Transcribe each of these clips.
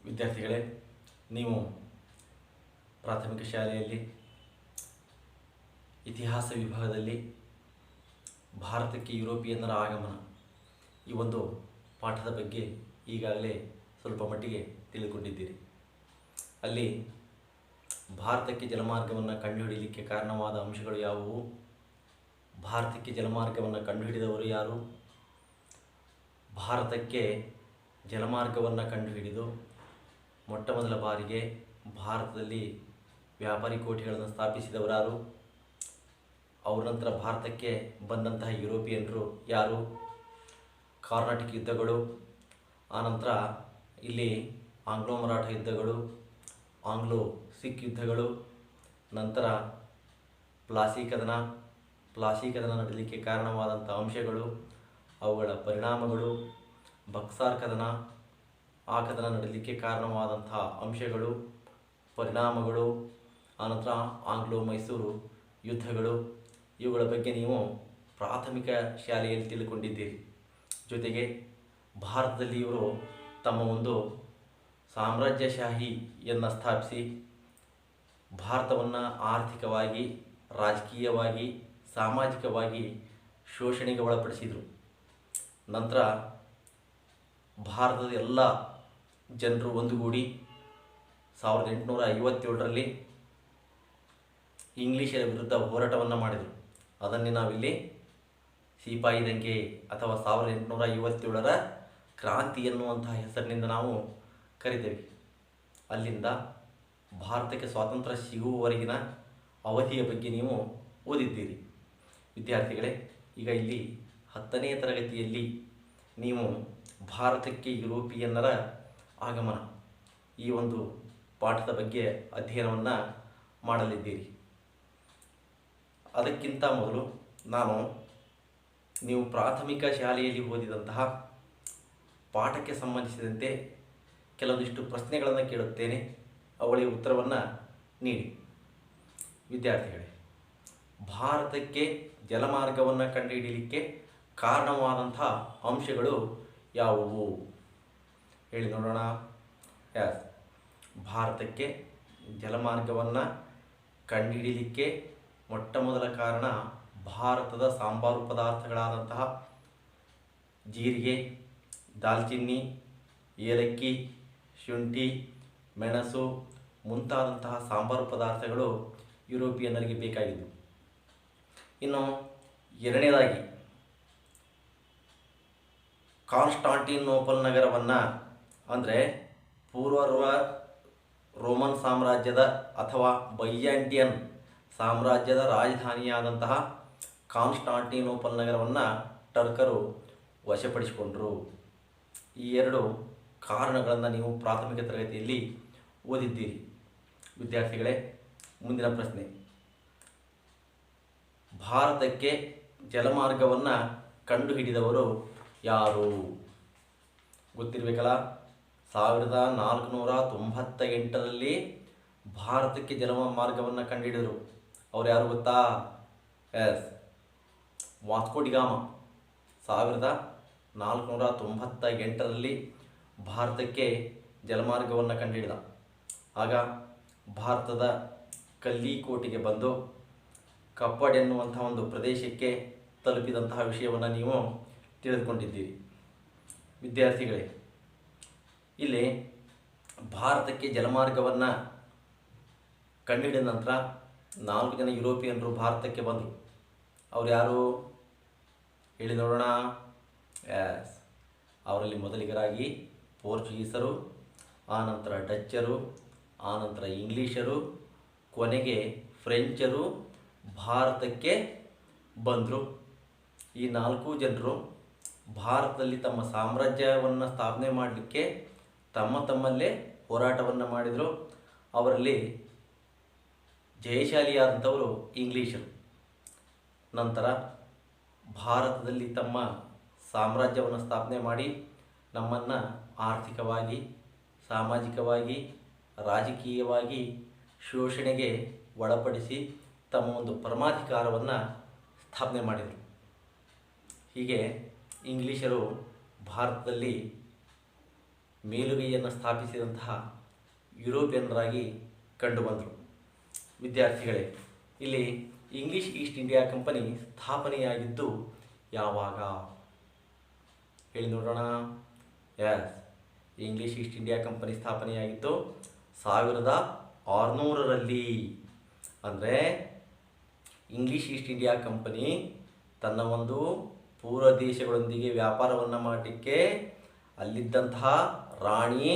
ವಿದ್ಯಾರ್ಥಿಗಳೇ, ನೀವು ಪ್ರಾಥಮಿಕ ಶಾಲೆಯಲ್ಲಿ ಇತಿಹಾಸ ವಿಭಾಗದಲ್ಲಿ ಭಾರತಕ್ಕೆ ಯುರೋಪಿಯನ್ನರ ಆಗಮನ ಈ ಒಂದು ಪಾಠದ ಬಗ್ಗೆ ಈಗಾಗಲೇ ಸ್ವಲ್ಪ ಮಟ್ಟಿಗೆ ತಿಳಿದುಕೊಂಡಿದ್ದೀರಿ. ಅಲ್ಲಿ ಭಾರತಕ್ಕೆ ಜಲಮಾರ್ಗವನ್ನು ಕಂಡುಹಿಡಿಯಲಿಕ್ಕೆ ಕಾರಣವಾದ ಅಂಶಗಳು ಯಾವುವು, ಭಾರತಕ್ಕೆ ಜಲಮಾರ್ಗವನ್ನು ಕಂಡುಹಿಡಿದವರು ಯಾರು, ಭಾರತಕ್ಕೆ ಜಲಮಾರ್ಗವನ್ನು ಕಂಡುಹಿಡಿದು ಮೊಟ್ಟಮೊದಲ ಬಾರಿಗೆ ಭಾರತದಲ್ಲಿ ವ್ಯಾಪಾರಿ ಕೋಠಿಗಳನ್ನು ಸ್ಥಾಪಿಸಿದವರಾರು, ಅವರ ನಂತರ ಭಾರತಕ್ಕೆ ಬಂದಂತಹ ಯುರೋಪಿಯನ್ರು ಯಾರು, ಕಾರ್ನಾಟಿಕ್ ಯುದ್ಧಗಳು, ಆನಂತರ ಇಲ್ಲಿ ಆಂಗ್ಲೋ ಮರಾಠ ಯುದ್ಧಗಳು, ಆಂಗ್ಲೋ ಸಿಖ್ ಯುದ್ಧಗಳು, ನಂತರ ಪ್ಲಾಸಿ ಕದನ ನಡೆಯಲಿಕ್ಕೆ ಕಾರಣವಾದಂಥ ಅಂಶಗಳು, ಅವುಗಳ ಪರಿಣಾಮಗಳು, ಬಕ್ಸಾರ್ ಕದನ, ಆ ಕದನ ನಡೆಯಲಿಕ್ಕೆ ಕಾರಣವಾದಂತಹ ಅಂಶಗಳು, ಪರಿಣಾಮಗಳು, ಆನಂತರ ಆಂಗ್ಲೋ ಮೈಸೂರು ಯುದ್ಧಗಳು, ಇವುಗಳ ಬಗ್ಗೆ ನೀವು ಪ್ರಾಥಮಿಕ ಶಾಲೆಯಲ್ಲಿ ತಿಳ್ಕೊಂಡಿದ್ದೀರಿ. ಜೊತೆಗೆ ಭಾರತದಲ್ಲಿ ಇವರು ತಮ್ಮ ಒಂದು ಸಾಮ್ರಾಜ್ಯಶಾಹಿಯನ್ನು ಸ್ಥಾಪಿಸಿ ಭಾರತವನ್ನು ಆರ್ಥಿಕವಾಗಿ, ರಾಜಕೀಯವಾಗಿ, ಸಾಮಾಜಿಕವಾಗಿ ಶೋಷಣೆಗೆ ಒಳಪಡಿಸಿದರು. ನಂತರ ಭಾರತದ ಎಲ್ಲ ಜನರು ಒಂದುಗೂಡಿ 1857ರಲ್ಲಿ ಇಂಗ್ಲೀಷರ ವಿರುದ್ಧ ಹೋರಾಟವನ್ನು ಮಾಡಿದರು. ಅದನ್ನೇ ನಾವಿಲ್ಲಿ ಸಿಪಾಯಿ ದಂಗೆ ಅಥವಾ 1857ರ ಕ್ರಾಂತಿ ಎನ್ನುವಂತಹ ಹೆಸರಿನಿಂದ ನಾವು ಕರಿತೇವೆ. ಅಲ್ಲಿಂದ ಭಾರತಕ್ಕೆ ಸ್ವಾತಂತ್ರ್ಯ ಸಿಗುವವರೆಗಿನ ಅವಧಿಯ ಬಗ್ಗೆ ನೀವು ಓದಿದ್ದೀರಿ. ವಿದ್ಯಾರ್ಥಿಗಳೇ, ಈಗ ಇಲ್ಲಿ 10ನೇ ತರಗತಿಯಲ್ಲಿ ನೀವು ಭಾರತಕ್ಕೆ ಯುರೋಪಿಯನ್ನರ ಆಗಮನ ಈ ಒಂದು ಪಾಠದ ಬಗ್ಗೆ ಅಧ್ಯಯನವನ್ನು ಮಾಡಲಿದ್ದೀರಿ. ಅದಕ್ಕಿಂತ ಮೊದಲು ನಾನು ನೀವು ಪ್ರಾಥಮಿಕ ಶಾಲೆಯಲ್ಲಿ ಓದಿದಂತಹ ಪಾಠಕ್ಕೆ ಸಂಬಂಧಿಸಿದಂತೆ ಕೆಲವೊಂದಿಷ್ಟು ಪ್ರಶ್ನೆಗಳನ್ನು ಕೇಳುತ್ತೇನೆ, ಅವುಗಳಿಗೆ ಉತ್ತರವನ್ನು ನೀಡಿ. ವಿದ್ಯಾರ್ಥಿಗಳೇ, ಭಾರತಕ್ಕೆ ಜಲಮಾರ್ಗವನ್ನು ಕಂಡುಹಿಡಿಯಲಿಕ್ಕೆ ಕಾರಣವಾದಂಥ ಅಂಶಗಳು ಯಾವುವು ಹೇಳಿ ನೋಡೋಣ. ಭಾರತಕ್ಕೆ ಜಲಮಾರ್ಗವನ್ನು ಕಂಡುಹಿಡಿಯಲಿಕ್ಕೆ ಮೊಟ್ಟಮೊದಲ ಕಾರಣ ಭಾರತದ ಸಾಂಬಾರು ಪದಾರ್ಥಗಳಾದಂತಹ ಜೀರಿಗೆ, ದಾಲ್ಚಿನ್ನಿ, ಏಲಕ್ಕಿ, ಶುಂಠಿ, ಮೆಣಸು ಮುಂತಾದಂತಹ ಸಾಂಬಾರು ಪದಾರ್ಥಗಳು ಯುರೋಪಿಯನ್ನರಿಗೆ ಬೇಕಾಗಿದ್ದವು. ಇನ್ನು ಎರಡನೇದಾಗಿ ಕಾನ್ಸ್ಟಾಂಟಿನೋಪಲ್ ನಗರವನ್ನು, ಅಂದರೆ ಪೂರ್ವ ರೋಮನ್ ಸಾಮ್ರಾಜ್ಯದ ಅಥವಾ ಬೈಜಾಂಟಿಯನ್ ಸಾಮ್ರಾಜ್ಯದ ರಾಜಧಾನಿಯಾದಂತಹ ಕಾನ್ಸ್ಟಾಂಟಿನೋಪಲ್ ನಗರವನ್ನು ಟರ್ಕರು ವಶಪಡಿಸಿಕೊಂಡರು. ಈ ಎರಡು ಕಾರಣಗಳನ್ನು ನೀವು ಪ್ರಾಥಮಿಕ ತರಗತಿಯಲ್ಲಿ ಓದಿದ್ದೀರಿ. ವಿದ್ಯಾರ್ಥಿಗಳೇ, ಮುಂದಿನ ಪ್ರಶ್ನೆ, ಭಾರತಕ್ಕೆ ಜಲಮಾರ್ಗವನ್ನು ಕಂಡುಹಿಡಿದವರು ಯಾರು ಗೊತ್ತಿರಬೇಕಲ್ಲ. 1498ರಲ್ಲಿ ಭಾರತಕ್ಕೆ ಜಲಮಾರ್ಗವನ್ನು ಕಂಡುಹಿಡಿದರು. ಅವ್ರು ಯಾರು ಗೊತ್ತಾ? ವಾಸ್ಕೋ ಡಿ ಗಾಮ 1498ರಲ್ಲಿ ಭಾರತಕ್ಕೆ ಜಲಮಾರ್ಗವನ್ನು ಕಂಡುಹಿಡಿದ. ಆಗ ಭಾರತದ ಕಲ್ಲಿಕೋಟೆಗೆ ಬಂದು ಕಪ್ಪಡ್ ಎನ್ನುವಂತಹ ಒಂದು ಪ್ರದೇಶಕ್ಕೆ ತಲುಪಿದಂತಹ ವಿಷಯವನ್ನು ನೀವು ತಿಳಿದುಕೊಂಡಿದ್ದೀರಿ. ವಿದ್ಯಾರ್ಥಿಗಳೇ, ಇಲ್ಲಿ ಭಾರತಕ್ಕೆ ಜಲಮಾರ್ಗವನ್ನು ಕಂಡುಹಿಡಿದ ನಂತರ 4 ಜನ ಯುರೋಪಿಯನ್ನರು ಭಾರತಕ್ಕೆ ಬಂದರು. ಅವ್ರು ಯಾರು ಹೇಳಿ ನೋಡೋಣ. ಅವರಲ್ಲಿ ಮೊದಲಿಗರಾಗಿ ಪೋರ್ಚುಗೀಸರು, ಆನಂತರ ಡಚ್ಚರು, ಆನಂತರ ಇಂಗ್ಲೀಷರು, ಕೊನೆಗೆ ಫ್ರೆಂಚರು ಭಾರತಕ್ಕೆ ಬಂದರು. ಈ 4 ಜನರು ಭಾರತದಲ್ಲಿ ತಮ್ಮ ಸಾಮ್ರಾಜ್ಯವನ್ನು ಸ್ಥಾಪನೆ ಮಾಡಲಿಕ್ಕೆ ತಮ್ಮಲ್ಲೇ ಹೋರಾಟವನ್ನು ಮಾಡಿದರು. ಅವರಲ್ಲಿ ಜಯಶಾಲಿಯಾದಂಥವರು ಇಂಗ್ಲೀಷರು. ನಂತರ ಭಾರತದಲ್ಲಿ ತಮ್ಮ ಸಾಮ್ರಾಜ್ಯವನ್ನು ಸ್ಥಾಪನೆ ಮಾಡಿ ನಮ್ಮನ್ನು ಆರ್ಥಿಕವಾಗಿ, ಸಾಮಾಜಿಕವಾಗಿ, ರಾಜಕೀಯವಾಗಿ ಶೋಷಣೆಗೆ ಒಳಪಡಿಸಿ ತಮ್ಮ ಒಂದು ಪರಮಾಧಿಕಾರವನ್ನು ಸ್ಥಾಪನೆ ಮಾಡಿದರು. ಹೀಗೆ ಇಂಗ್ಲೀಷರು ಭಾರತದಲ್ಲಿ ಮೇಲುಗೈಯನ್ನು ಸ್ಥಾಪಿಸಿದಂತಹ ಯುರೋಪಿಯನ್ನರಾಗಿ ಕಂಡುಬಂದರು. ವಿದ್ಯಾರ್ಥಿಗಳೇ, ಇಲ್ಲಿ ಇಂಗ್ಲಿಷ್ ಈಸ್ಟ್ ಇಂಡಿಯಾ ಕಂಪನಿ ಸ್ಥಾಪನೆಯಾಗಿದ್ದು ಯಾವಾಗ ಹೇಳಿ ನೋಡೋಣ? Yes, English East India company ಸ್ಥಾಪನೆಯಾಗಿದ್ದು 1600ರಲ್ಲಿ. ಅಂದರೆ ಇಂಗ್ಲಿಷ್ ಈಸ್ಟ್ ಇಂಡಿಯಾ ಕಂಪನಿ ತನ್ನ ಒಂದು ಪೂರ್ವ ದೇಶಗಳೊಂದಿಗೆ ವ್ಯಾಪಾರವನ್ನು ಮಾಡಲಿಕ್ಕೆ ಅಲ್ಲಿದ್ದಂತಹ ರಾಣಿ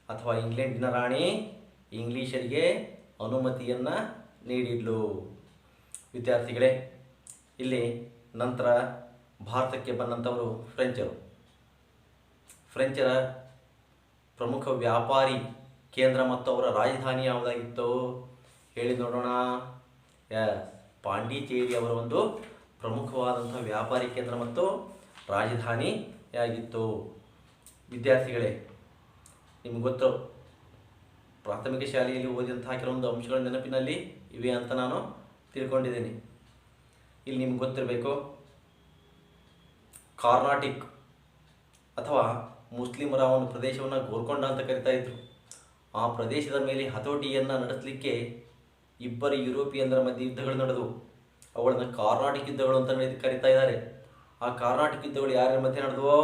ಅಥವಾ ಇಂಗ್ಲೆಂಡಿನ ರಾಣಿ ಇಂಗ್ಲೀಷರಿಗೆ ಅನುಮತಿಯನ್ನು ನೀಡಿದ್ಲು. ವಿದ್ಯಾರ್ಥಿಗಳೇ, ಇಲ್ಲಿ ನಂತರ ಭಾರತಕ್ಕೆ ಬಂದಂಥವರು ಫ್ರೆಂಚರ ಪ್ರಮುಖ ವ್ಯಾಪಾರಿ ಕೇಂದ್ರ ಮತ್ತು ಅವರ ರಾಜಧಾನಿ ಯಾವುದಾಗಿತ್ತು ಹೇಳಿ ನೋಡೋಣ? ಎಸ್, ಪಾಂಡಿಚೇರಿ ಅವರ ಒಂದು ಪ್ರಮುಖವಾದಂಥ ವ್ಯಾಪಾರಿ ಕೇಂದ್ರ ಮತ್ತು ರಾಜಧಾನಿಯಾಗಿತ್ತು. ವಿದ್ಯಾರ್ಥಿಗಳೇ, ನಿಮ್ಗೆ ಗೊತ್ತು, ಪ್ರಾಥಮಿಕ ಶಾಲೆಯಲ್ಲಿ ಓದಿದಂತಹ ಕೆಲವೊಂದು ಅಂಶಗಳ ನೆನಪಿನಲ್ಲಿ ಇವೆ ಅಂತ ನಾನು ತಿಳ್ಕೊಂಡಿದ್ದೀನಿ. ಇಲ್ಲಿ ನಿಮ್ಗೆ ಗೊತ್ತಿರಬೇಕು, ಕಾರ್ನಾಟಿಕ್ ಅಥವಾ ಮುಸ್ಲಿಮರ ಒಂದು ಪ್ರದೇಶವನ್ನು ಗೋಲ್ಕೊಂಡ ಅಂತ ಕರಿತಾ ಇದ್ರು. ಆ ಪ್ರದೇಶದ ಮೇಲೆ ಹತೋಟಿಯನ್ನು ನಡೆಸಲಿಕ್ಕೆ ಇಬ್ಬರು ಯುರೋಪಿಯನ್ನರ ಮಧ್ಯೆ ಯುದ್ಧಗಳು ನಡೆದವು. ಅವುಗಳನ್ನು ಕಾರ್ನಾಟಿಕ್ ಯುದ್ಧಗಳು ಅಂತ ಕರೀತಾ ಇದ್ದಾರೆ. ಆ ಕಾರ್ನಾಟಿಕ್ ಯುದ್ಧಗಳು ಯಾರ ಮಧ್ಯೆ ನಡೆದವು?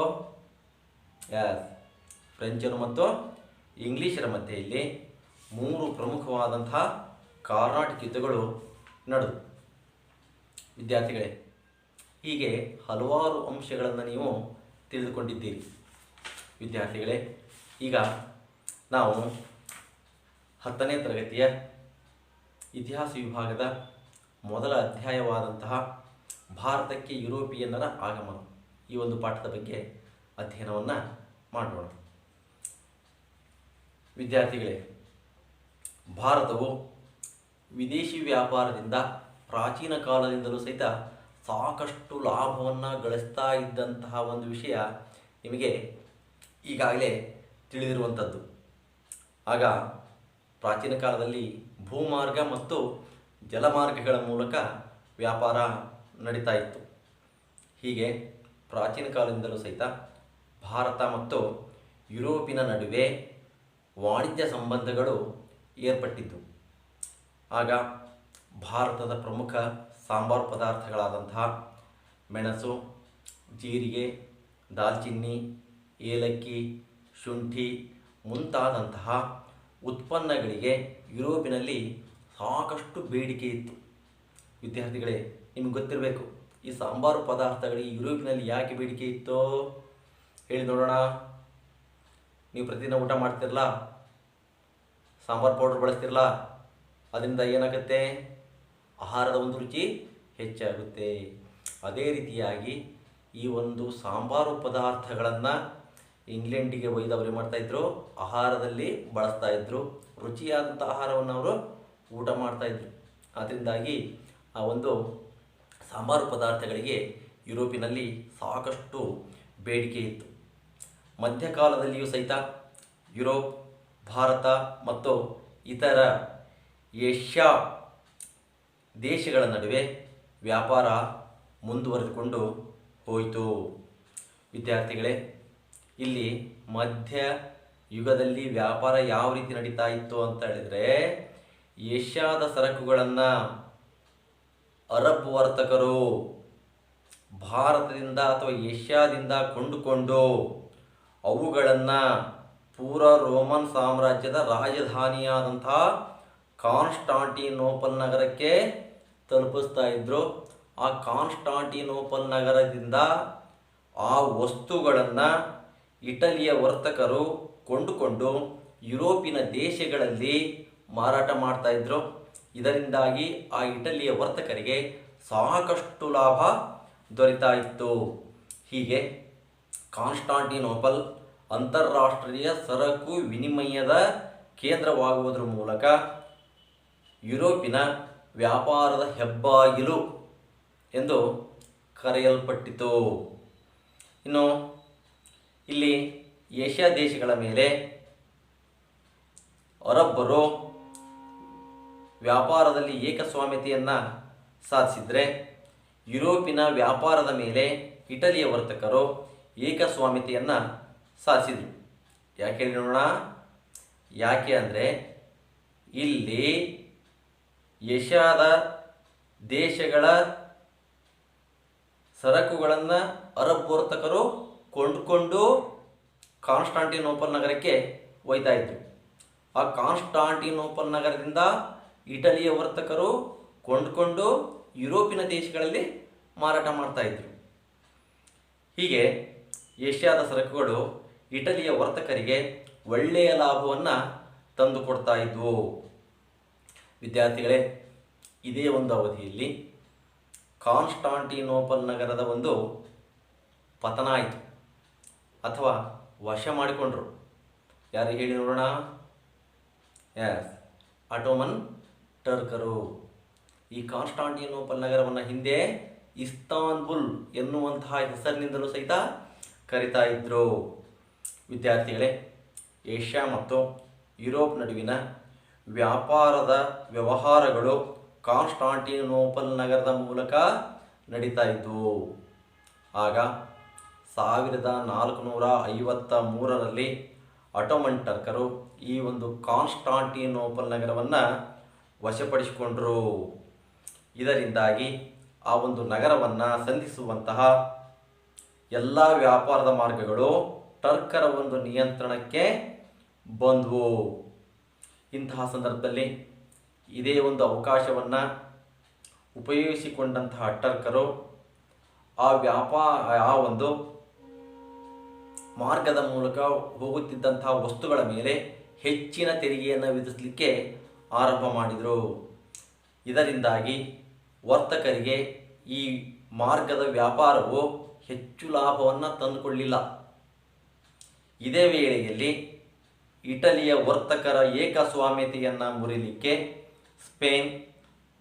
ಎಸ್, ಫ್ರೆಂಚರು ಮತ್ತು ಇಂಗ್ಲೀಷರ ಮಧ್ಯೆ ಇಲ್ಲಿ 3 ಪ್ರಮುಖವಾದಂತಹ ಕಾರ್ನಾಟಿಕ್ ಯುದ್ಧಗಳು ನಡೆದವು. ವಿದ್ಯಾರ್ಥಿಗಳೇ, ಹೀಗೆ ಹಲವಾರು ಅಂಶಗಳನ್ನು ನೀವು ತಿಳಿದುಕೊಂಡಿದ್ದೀರಿ. ವಿದ್ಯಾರ್ಥಿಗಳೇ, ಈಗ ನಾವು 10ನೇ ತರಗತಿಯ ಇತಿಹಾಸ ವಿಭಾಗದ ಮೊದಲ ಅಧ್ಯಾಯವಾದಂತಹ ಭಾರತಕ್ಕೆ ಯುರೋಪಿಯನ್ನರ ಆಗಮನ ಈ ಒಂದು ಪಾಠದ ಬಗ್ಗೆ ಅಧ್ಯಯನವನ್ನು ಮಾಡೋಣ. ವಿದ್ಯಾರ್ಥಿಗಳೇ, ಭಾರತವು ವಿದೇಶಿ ವ್ಯಾಪಾರದಿಂದ ಪ್ರಾಚೀನ ಕಾಲದಿಂದಲೂ ಸಹಿತ ಸಾಕಷ್ಟು ಲಾಭವನ್ನು ಗಳಿಸ್ತಾ ಇದ್ದಂತಹ ಒಂದು ವಿಷಯ ನಿಮಗೆ ಈಗಾಗಲೇ ತಿಳಿದಿರುವಂಥದ್ದು. ಆಗ ಪ್ರಾಚೀನ ಕಾಲದಲ್ಲಿ ಭೂಮಾರ್ಗ ಮತ್ತು ಜಲಮಾರ್ಗಗಳ ಮೂಲಕ ವ್ಯಾಪಾರ ನಡೀತಾ ಇತ್ತು. ಹೀಗೆ ಪ್ರಾಚೀನ ಕಾಲದಿಂದಲೂ ಸಹಿತ ಭಾರತ ಮತ್ತು ಯುರೋಪಿನ ನಡುವೆ ವಾಣಿಜ್ಯ ಸಂಬಂಧಗಳು ಏರ್ಪಟ್ಟಿದ್ದು. ಆಗ ಭಾರತದ ಪ್ರಮುಖ ಸಾಂಬಾರು ಪದಾರ್ಥಗಳಾದಂತಹ ಮೆಣಸು, ಜೀರಿಗೆ, ದಾಲ್ಚಿನ್ನಿ, ಏಲಕ್ಕಿ, ಶುಂಠಿ ಮುಂತಾದಂತಹ ಉತ್ಪನ್ನಗಳಿಗೆ ಯುರೋಪಿನಲ್ಲಿ ಸಾಕಷ್ಟು ಬೇಡಿಕೆ ಇತ್ತು. ವಿದ್ಯಾರ್ಥಿಗಳೇ, ನಿಮಗೆ ಗೊತ್ತಿರಬೇಕು, ಈ ಸಾಂಬಾರು ಪದಾರ್ಥಗಳಿಗೆ ಯುರೋಪಿನಲ್ಲಿ ಯಾಕೆ ಬೇಡಿಕೆ ಇತ್ತು ಹೇಳಿ ನೋಡೋಣ? ನೀವು ಪ್ರತಿದಿನ ಊಟ ಮಾಡ್ತಿರಲ್ಲ, ಸಾಂಬಾರು ಪೌಡರ್ ಬಳಸ್ತಿರಲ್ಲ, ಅದರಿಂದ ಏನಾಗುತ್ತೆ? ಆಹಾರದ ಒಂದು ರುಚಿ ಹೆಚ್ಚಾಗುತ್ತೆ. ಅದೇ ರೀತಿಯಾಗಿ ಈ ಒಂದು ಸಾಂಬಾರು ಪದಾರ್ಥಗಳನ್ನು ಇಂಗ್ಲೆಂಡಿಗೆ ಒಯ್ದವರು ಏನು ಮಾಡ್ತಾಯಿದ್ರು? ಆಹಾರದಲ್ಲಿ ಬಳಸ್ತಾಯಿದ್ರು. ರುಚಿಯಾದಂಥ ಆಹಾರವನ್ನು ಅವರು ಊಟ ಮಾಡ್ತಾಯಿದ್ರು. ಅದರಿಂದಾಗಿ ಆ ಒಂದು ಸಾಂಬಾರು ಪದಾರ್ಥಗಳಿಗೆ ಯುರೋಪಿನಲ್ಲಿ ಸಾಕಷ್ಟು ಬೇಡಿಕೆ ಇತ್ತು. ಮಧ್ಯಕಾಲದಲ್ಲಿಯೂ ಸಹಿತ ಯುರೋಪ್, ಭಾರತ ಮತ್ತು ಇತರ ಏಷ್ಯಾ ದೇಶಗಳ ನಡುವೆ ವ್ಯಾಪಾರ ಮುಂದುವರೆದುಕೊಂಡು ಹೋಯಿತು. ವಿದ್ಯಾರ್ಥಿಗಳೇ, ಇಲ್ಲಿ ಮಧ್ಯ ಯುಗದಲ್ಲಿ ವ್ಯಾಪಾರ ಯಾವ ರೀತಿ ನಡೀತಾ ಇತ್ತು ಅಂತ ಹೇಳಿದರೆ, ಏಷ್ಯಾದ ಸರಕುಗಳನ್ನು ಅರಬ್ ವರ್ತಕರು ಭಾರತದಿಂದ ಅಥವಾ ಏಷ್ಯಾದಿಂದ ಕೊಂಡುಕೊಂಡು ಅವುಗಳನ್ನು ಪೂರ್ವ ರೋಮನ್ ಸಾಮ್ರಾಜ್ಯದ ರಾಜಧಾನಿಯಾದಂಥ ಕಾನ್ಸ್ಟಾಂಟಿನೋಪಲ್ ನಗರಕ್ಕೆ ತಲುಪಿಸ್ತಾ ಇದ್ದರು. ಆ ಕಾನ್ಸ್ಟಾಂಟಿನೋಪಲ್ ನಗರದಿಂದ ಆ ವಸ್ತುಗಳನ್ನು ಇಟಲಿಯ ವರ್ತಕರು ಕೊಂಡುಕೊಂಡು ಯುರೋಪಿನ ದೇಶಗಳಲ್ಲಿ ಮಾರಾಟ ಮಾಡ್ತಾಯಿದ್ರು. ಇದರಿಂದಾಗಿ ಆ ಇಟಲಿಯ ವರ್ತಕರಿಗೆ ಸಾಕಷ್ಟು ಲಾಭ ದೊರೀತಾ ಇತ್ತು. ಹೀಗೆ ಕಾನ್ಸ್ಟಾಂಟಿನೋಪಲ್ ಅಂತಾರಾಷ್ಟ್ರೀಯ ಸರಕು ವಿನಿಮಯದ ಕೇಂದ್ರವಾಗುವುದರ ಮೂಲಕ ಯುರೋಪಿನ ವ್ಯಾಪಾರದ ಹೆಬ್ಬಾಗಿಲು ಎಂದು ಕರೆಯಲ್ಪಟ್ಟಿತು. ಇನ್ನು ಇಲ್ಲಿ ಏಷ್ಯಾ ದೇಶಗಳ ಮೇಲೆ ಅರಬ್ಬರು ವ್ಯಾಪಾರದಲ್ಲಿ ಏಕಸ್ವಾಮ್ಯತೆಯನ್ನು ಸಾಧಿಸಿದರೆ, ಯುರೋಪಿನ ವ್ಯಾಪಾರದ ಮೇಲೆ ಇಟಲಿಯ ವರ್ತಕರು ಏಕಸ್ವಾಮ್ಯತೆಯನ್ನು ಸಾಧಿಸಿದರು. ಯಾಕೆ ಹೇಳಿ ನೋಡೋಣ. ಯಾಕೆ ಅಂದರೆ ಇಲ್ಲಿ ಏಷ್ಯಾದ ದೇಶಗಳ ಸರಕುಗಳನ್ನು ಅರಬ್ ವರ್ತಕರು ಕೊಂಡುಕೊಂಡು ಕಾನ್ಸ್ಟಾಂಟಿನೋಪಲ್ ನಗರಕ್ಕೆ ಒಯ್ತಾ ಇದ್ರು. ಆ ಕಾನ್ಸ್ಟಾಂಟಿನೋಪಲ್ ನಗರದಿಂದ ಇಟಲಿಯ ವರ್ತಕರು ಕೊಂಡುಕೊಂಡು ಯುರೋಪಿನ ದೇಶಗಳಲ್ಲಿ ಮಾರಾಟ ಮಾಡ್ತಾ ಇದ್ರು. ಹೀಗೆ ಏಷ್ಯಾದ ಸರಕುಗಳು ಇಟಲಿಯ ವರ್ತಕರಿಗೆ ಒಳ್ಳೆಯ ಲಾಭವನ್ನು ತಂದುಕೊಡ್ತಾ ಇದ್ವು. ವಿದ್ಯಾರ್ಥಿಗಳೇ, ಇದೇ ಒಂದು ಅವಧಿಯಲ್ಲಿ ಕಾನ್ಸ್ಟಾಂಟಿನೋಪಲ್ ನಗರದ ಒಂದು ಪತನ ಆಯಿತು ಅಥವಾ ವಶ ಮಾಡಿಕೊಂಡ್ರು. ಯಾರು ಹೇಳಿ ನೋಡೋಣ. ಎಸ್, ಆಟೋಮನ್ ಟರ್ಕರು. ಈ ಕಾನ್ಸ್ಟಾಂಟಿನೋಪಲ್ ನಗರವನ್ನು ಹಿಂದೆ ಇಸ್ತಾನ್ಬುಲ್ ಎನ್ನುವಂತಹ ಹೆಸರಿನಿಂದಲೂ ಸಹಿತ ಕರಿತಾ ಇದ್ರು. ವಿದ್ಯಾರ್ಥಿಗಳೇ, ಏಷ್ಯಾ ಮತ್ತು ಯುರೋಪ್ ನಡುವಿನ ವ್ಯಾಪಾರದ ವ್ಯವಹಾರಗಳು ಕಾನ್ಸ್ಟಾಂಟಿನೋಪಲ್ ನಗರದ ಮೂಲಕ ನಡೀತಾ ಇದ್ವು. ಆಗ 1453ರಲ್ಲಿ ಆಟೋಮನ್ ಟರ್ಕರು ಈ ಒಂದು ಕಾನ್ಸ್ಟಾಂಟಿನೋಪಲ್ ನಗರವನ್ನು ವಶಪಡಿಸಿಕೊಂಡರು. ಇದರಿಂದಾಗಿ ಆ ಒಂದು ನಗರವನ್ನು ಸಂಧಿಸುವಂತಹ ಎಲ್ಲ ವ್ಯಾಪಾರದ ಮಾರ್ಗಗಳು ಟರ್ಕರ ಒಂದು ನಿಯಂತ್ರಣಕ್ಕೆ ಬಂದವು. ಇಂತಹ ಸಂದರ್ಭದಲ್ಲಿ ಇದೇ ಒಂದು ಅವಕಾಶವನ್ನು ಉಪಯೋಗಿಸಿಕೊಂಡಂತಹ ಟರ್ಕರು ಆ ಒಂದು ಮಾರ್ಗದ ಮೂಲಕ ಹೋಗುತ್ತಿದ್ದಂತಹ ವಸ್ತುಗಳ ಮೇಲೆ ಹೆಚ್ಚಿನ ತೆರಿಗೆಯನ್ನು ವಿಧಿಸಲಿಕ್ಕೆ ಆರಂಭ ಮಾಡಿದರು. ಇದರಿಂದಾಗಿ ವರ್ತಕರಿಗೆ ಈ ಮಾರ್ಗದ ವ್ಯಾಪಾರವು ಹೆಚ್ಚು ಲಾಭವನ್ನು ತಂದುಕೊಳ್ಳಲಿಲ್ಲ. ಇದೇ ವೇಳೆಯಲ್ಲಿ ಇಟಲಿಯ ವರ್ತಕರ ಏಕಸ್ವಾಮ್ಯತೆಯನ್ನು ಮುರಿಲಿಕ್ಕೆ ಸ್ಪೇನ್,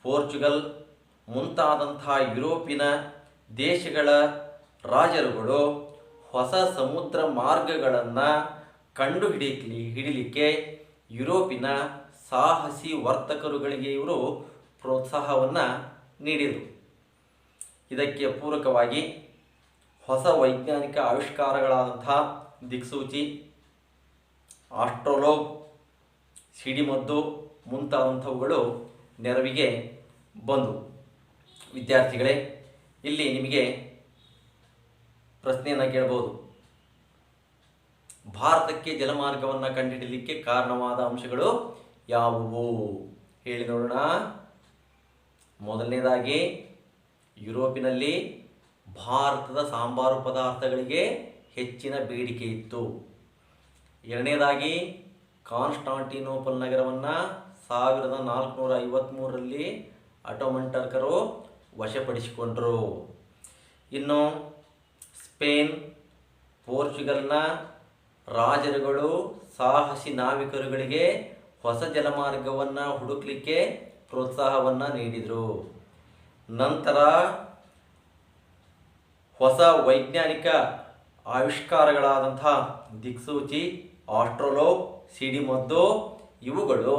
ಪೋರ್ಚುಗಲ್ ಮುಂತಾದಂತಹ ಯುರೋಪಿನ ದೇಶಗಳ ರಾಜರುಗಳು ಹೊಸ ಸಮುದ್ರ ಮಾರ್ಗಗಳನ್ನು ಹಿಡಿಲಿಕ್ಕೆ ಯುರೋಪಿನ ಸಾಹಸಿ ವರ್ತಕರುಗಳಿಗೆ ಇವರು ಪ್ರೋತ್ಸಾಹವನ್ನು ನೀಡಿದರು. ಇದಕ್ಕೆ ಪೂರಕವಾಗಿ ಹೊಸ ವೈಜ್ಞಾನಿಕ ಆವಿಷ್ಕಾರಗಳಾದಂಥ ದಿಕ್ಸೂಚಿ, ಆಸ್ಟ್ರೋಲೋಬ್, ಸಿಡಿಮದ್ದು ಮುಂತಾದಂಥವುಗಳು ನೆರವಿಗೆ ಬಂದವು. ವಿದ್ಯಾರ್ಥಿಗಳೇ, ಇಲ್ಲಿ ನಿಮಗೆ ಪ್ರಶ್ನೆಯನ್ನು ಕೇಳಬಹುದು. ಭಾರತಕ್ಕೆ ಜಲಮಾರ್ಗವನ್ನು ಕಂಡುಹಿಡಿಯಲಿಕ್ಕೆ ಕಾರಣವಾದ ಅಂಶಗಳು ಯಾವುವು ಹೇಳಿ ನೋಡೋಣ. ಮೊದಲನೇದಾಗಿ, ಯುರೋಪಿನಲ್ಲಿ ಭಾರತದ ಸಾಂಬಾರು ಪದಾರ್ಥಗಳಿಗೆ ಹೆಚ್ಚಿನ ಬೇಡಿಕೆ ಇತ್ತು. ಎರಡನೇದಾಗಿ, ಕಾನ್ಸ್ಟಾಂಟಿನೋಪಲ್ ನಗರವನ್ನು 1453ರಲ್ಲಿ ಆಟೋಮನ್ ಟರ್ಕರು ವಶಪಡಿಸಿಕೊಂಡರು. ಇನ್ನು ಸ್ಪೇನ್, ಪೋರ್ಚುಗಲ್ನ ರಾಜರುಗಳು ಸಾಹಸಿ ನಾವಿಕರುಗಳಿಗೆ ಹೊಸ ಜಲಮಾರ್ಗವನ್ನು ಹುಡುಕಲಿಕ್ಕೆ ಪ್ರೋತ್ಸಾಹವನ್ನು ನೀಡಿದರು. ನಂತರ ಹೊಸ ವೈಜ್ಞಾನಿಕ ಆವಿಷ್ಕಾರಗಳಾದಂಥ ದಿಕ್ಸೂಚಿ, ಆಸ್ಟ್ರೋಲೋಬ್, ಸಿಡಿಮದ್ದು ಇವುಗಳು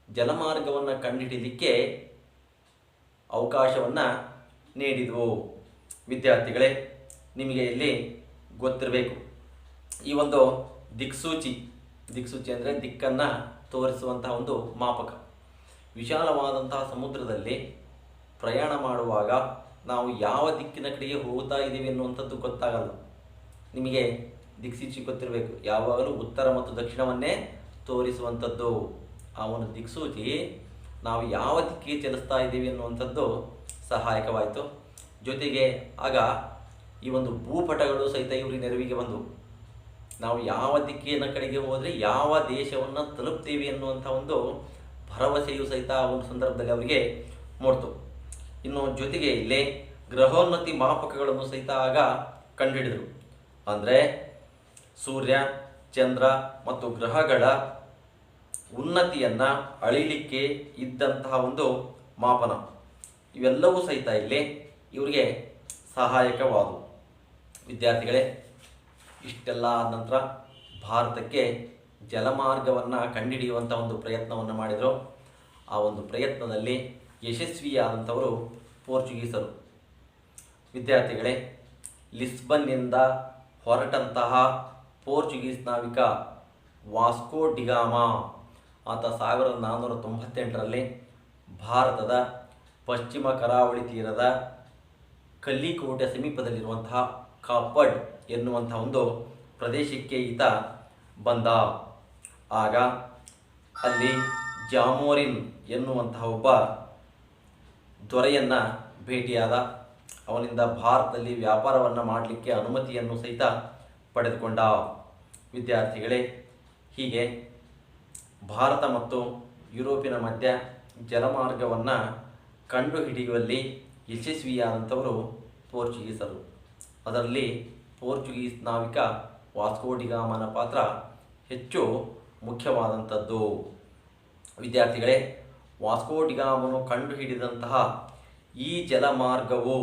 ಜಲಮಾರ್ಗವನ್ನು ಕಂಡುಹಿಡಿಯಲಿಕ್ಕೆ ಅವಕಾಶವನ್ನು ನೀಡಿದವು. ವಿದ್ಯಾರ್ಥಿಗಳೇ, ನಿಮಗೆ ಇಲ್ಲಿ ಗೊತ್ತಿರಬೇಕು, ಈ ಒಂದು ದಿಕ್ಸೂಚಿ ಅಂದರೆ ದಿಕ್ಕನ್ನು ತೋರಿಸುವಂತಹ ಒಂದು ಮಾಪಕ. ವಿಶಾಲವಾದಂತಹ ಸಮುದ್ರದಲ್ಲಿ ಪ್ರಯಾಣ ಮಾಡುವಾಗ ನಾವು ಯಾವ ದಿಕ್ಕಿನ ಕಡೆಗೆ ಹೋಗ್ತಾ ಇದ್ದೀವಿ ಅನ್ನುವಂಥದ್ದು ಗೊತ್ತಾಗಲ್ಲ. ನಿಮಗೆ ದಿಕ್ಸೂಚಿ ಗೊತ್ತಿರಬೇಕು, ಯಾವಾಗಲೂ ಉತ್ತರ ಮತ್ತು ದಕ್ಷಿಣವನ್ನೇ ತೋರಿಸುವಂಥದ್ದು. ಆ ಒಂದು ದಿಕ್ಸೂಚಿ ನಾವು ಯಾವ ದಿಕ್ಕಿಗೆ ಚಲಿಸ್ತಾ ಇದ್ದೀವಿ ಅನ್ನುವಂಥದ್ದು ಸಹಾಯಕವಾಯಿತು. ಜೊತೆಗೆ ಆಗ ಈ ಒಂದು ಭೂಪಟಗಳು ಸಹಿತ ಇವರಿಗೆ ನೆರವಿಗೆ ಬಂದವು. ನಾವು ಯಾವ ದಿಕ್ಕಿನ ಕಡೆಗೆ ಹೋದರೆ ಯಾವ ದೇಶವನ್ನು ತಲುಪ್ತೀವಿ ಅನ್ನುವಂಥ ಒಂದು ಭರವಸೆಯು ಸಹಿತ ಆ ಒಂದು ಸಂದರ್ಭದಲ್ಲಿ ಅವರಿಗೆ ಮೂಡ್ತು. ಇನ್ನು ಜೊತೆಗೆ ಇಲ್ಲಿ ಗ್ರಹೋನ್ನತಿ ಮಾಪಕಗಳನ್ನು ಸಹಿತ ಆಗ ಕಂಡುಹಿಡಿದರು. ಅಂದರೆ ಸೂರ್ಯ, ಚಂದ್ರ ಮತ್ತು ಗ್ರಹಗಳ ಉನ್ನತಿಯನ್ನು ಅಳಿಲಿಕ್ಕೆ ಇದ್ದಂತಹ ಒಂದು ಮಾಪನ, ಇವೆಲ್ಲವೂ ಸಹಿತ ಇಲ್ಲಿ ಇವರಿಗೆ ಸಹಾಯಕವಾದವು. ವಿದ್ಯಾರ್ಥಿಗಳೇ, ಇಷ್ಟೆಲ್ಲ ಆದ ನಂತರ ಭಾರತಕ್ಕೆ ಜಲಮಾರ್ಗವನ್ನು ಕಂಡುಹಿಡಿಯುವಂಥ ಒಂದು ಪ್ರಯತ್ನವನ್ನು ಮಾಡಿದರು. ಆ ಒಂದು ಪ್ರಯತ್ನದಲ್ಲಿ ಯಶಸ್ವಿಯಾದಂಥವರು ಪೋರ್ಚುಗೀಸರು. ವಿದ್ಯಾರ್ಥಿಗಳೇ, ಲಿಸ್ಬನ್ನಿಂದ ಹೊರಟಂತಹ ಪೋರ್ಚುಗೀಸ್ ನಾವಿಕ ವಾಸ್ಕೋ ಡಿಗಾಮಾ ಆತ 1498ರಲ್ಲಿ ಭಾರತದ ಪಶ್ಚಿಮ ಕರಾವಳಿ ತೀರದ ಕಲ್ಲಿಕೋಟೆ ಸಮೀಪದಲ್ಲಿರುವಂತಹ ಕಾಪಡ್ ಎನ್ನುವಂತಹ ಒಂದು ಪ್ರದೇಶಕ್ಕೆ ಈತ ಬಂದ. ಆಗ ಅಲ್ಲಿ ಜಾಮೋರಿನ್ ಎನ್ನುವಂತಹ ಒಬ್ಬ ದೊರೆಯನ್ನು ಭೇಟಿಯಾದ. ಅವನಿಂದ ಭಾರತದಲ್ಲಿ ವ್ಯಾಪಾರವನ್ನು ಮಾಡಲಿಕ್ಕೆ ಅನುಮತಿಯನ್ನು ಸಹಿತ ಪಡೆದುಕೊಂಡ. ವಿದ್ಯಾರ್ಥಿಗಳೇ, ಹೀಗೆ ಭಾರತ ಮತ್ತು ಯುರೋಪಿನ ಮಧ್ಯ ಜಲಮಾರ್ಗವನ್ನು ಕಂಡುಹಿಡಿಯುವಲ್ಲಿ ಯಶಸ್ವಿಯಾದಂಥವರು ಪೋರ್ಚುಗೀಸರು. ಅದರಲ್ಲಿ ಪೋರ್ಚುಗೀಸ್ ನಾವಿಕ ವಾಸ್ಕೋ ಡಿಗಾಮನ ಪಾತ್ರ ಹೆಚ್ಚು ಮುಖ್ಯವಾದಂಥದ್ದು. ವಿದ್ಯಾರ್ಥಿಗಳೇ, ವಾಸ್ಕೋ ಡಿಗಾಮನು ಕಂಡುಹಿಡಿದಂತಹ ಈ ಜಲಮಾರ್ಗವು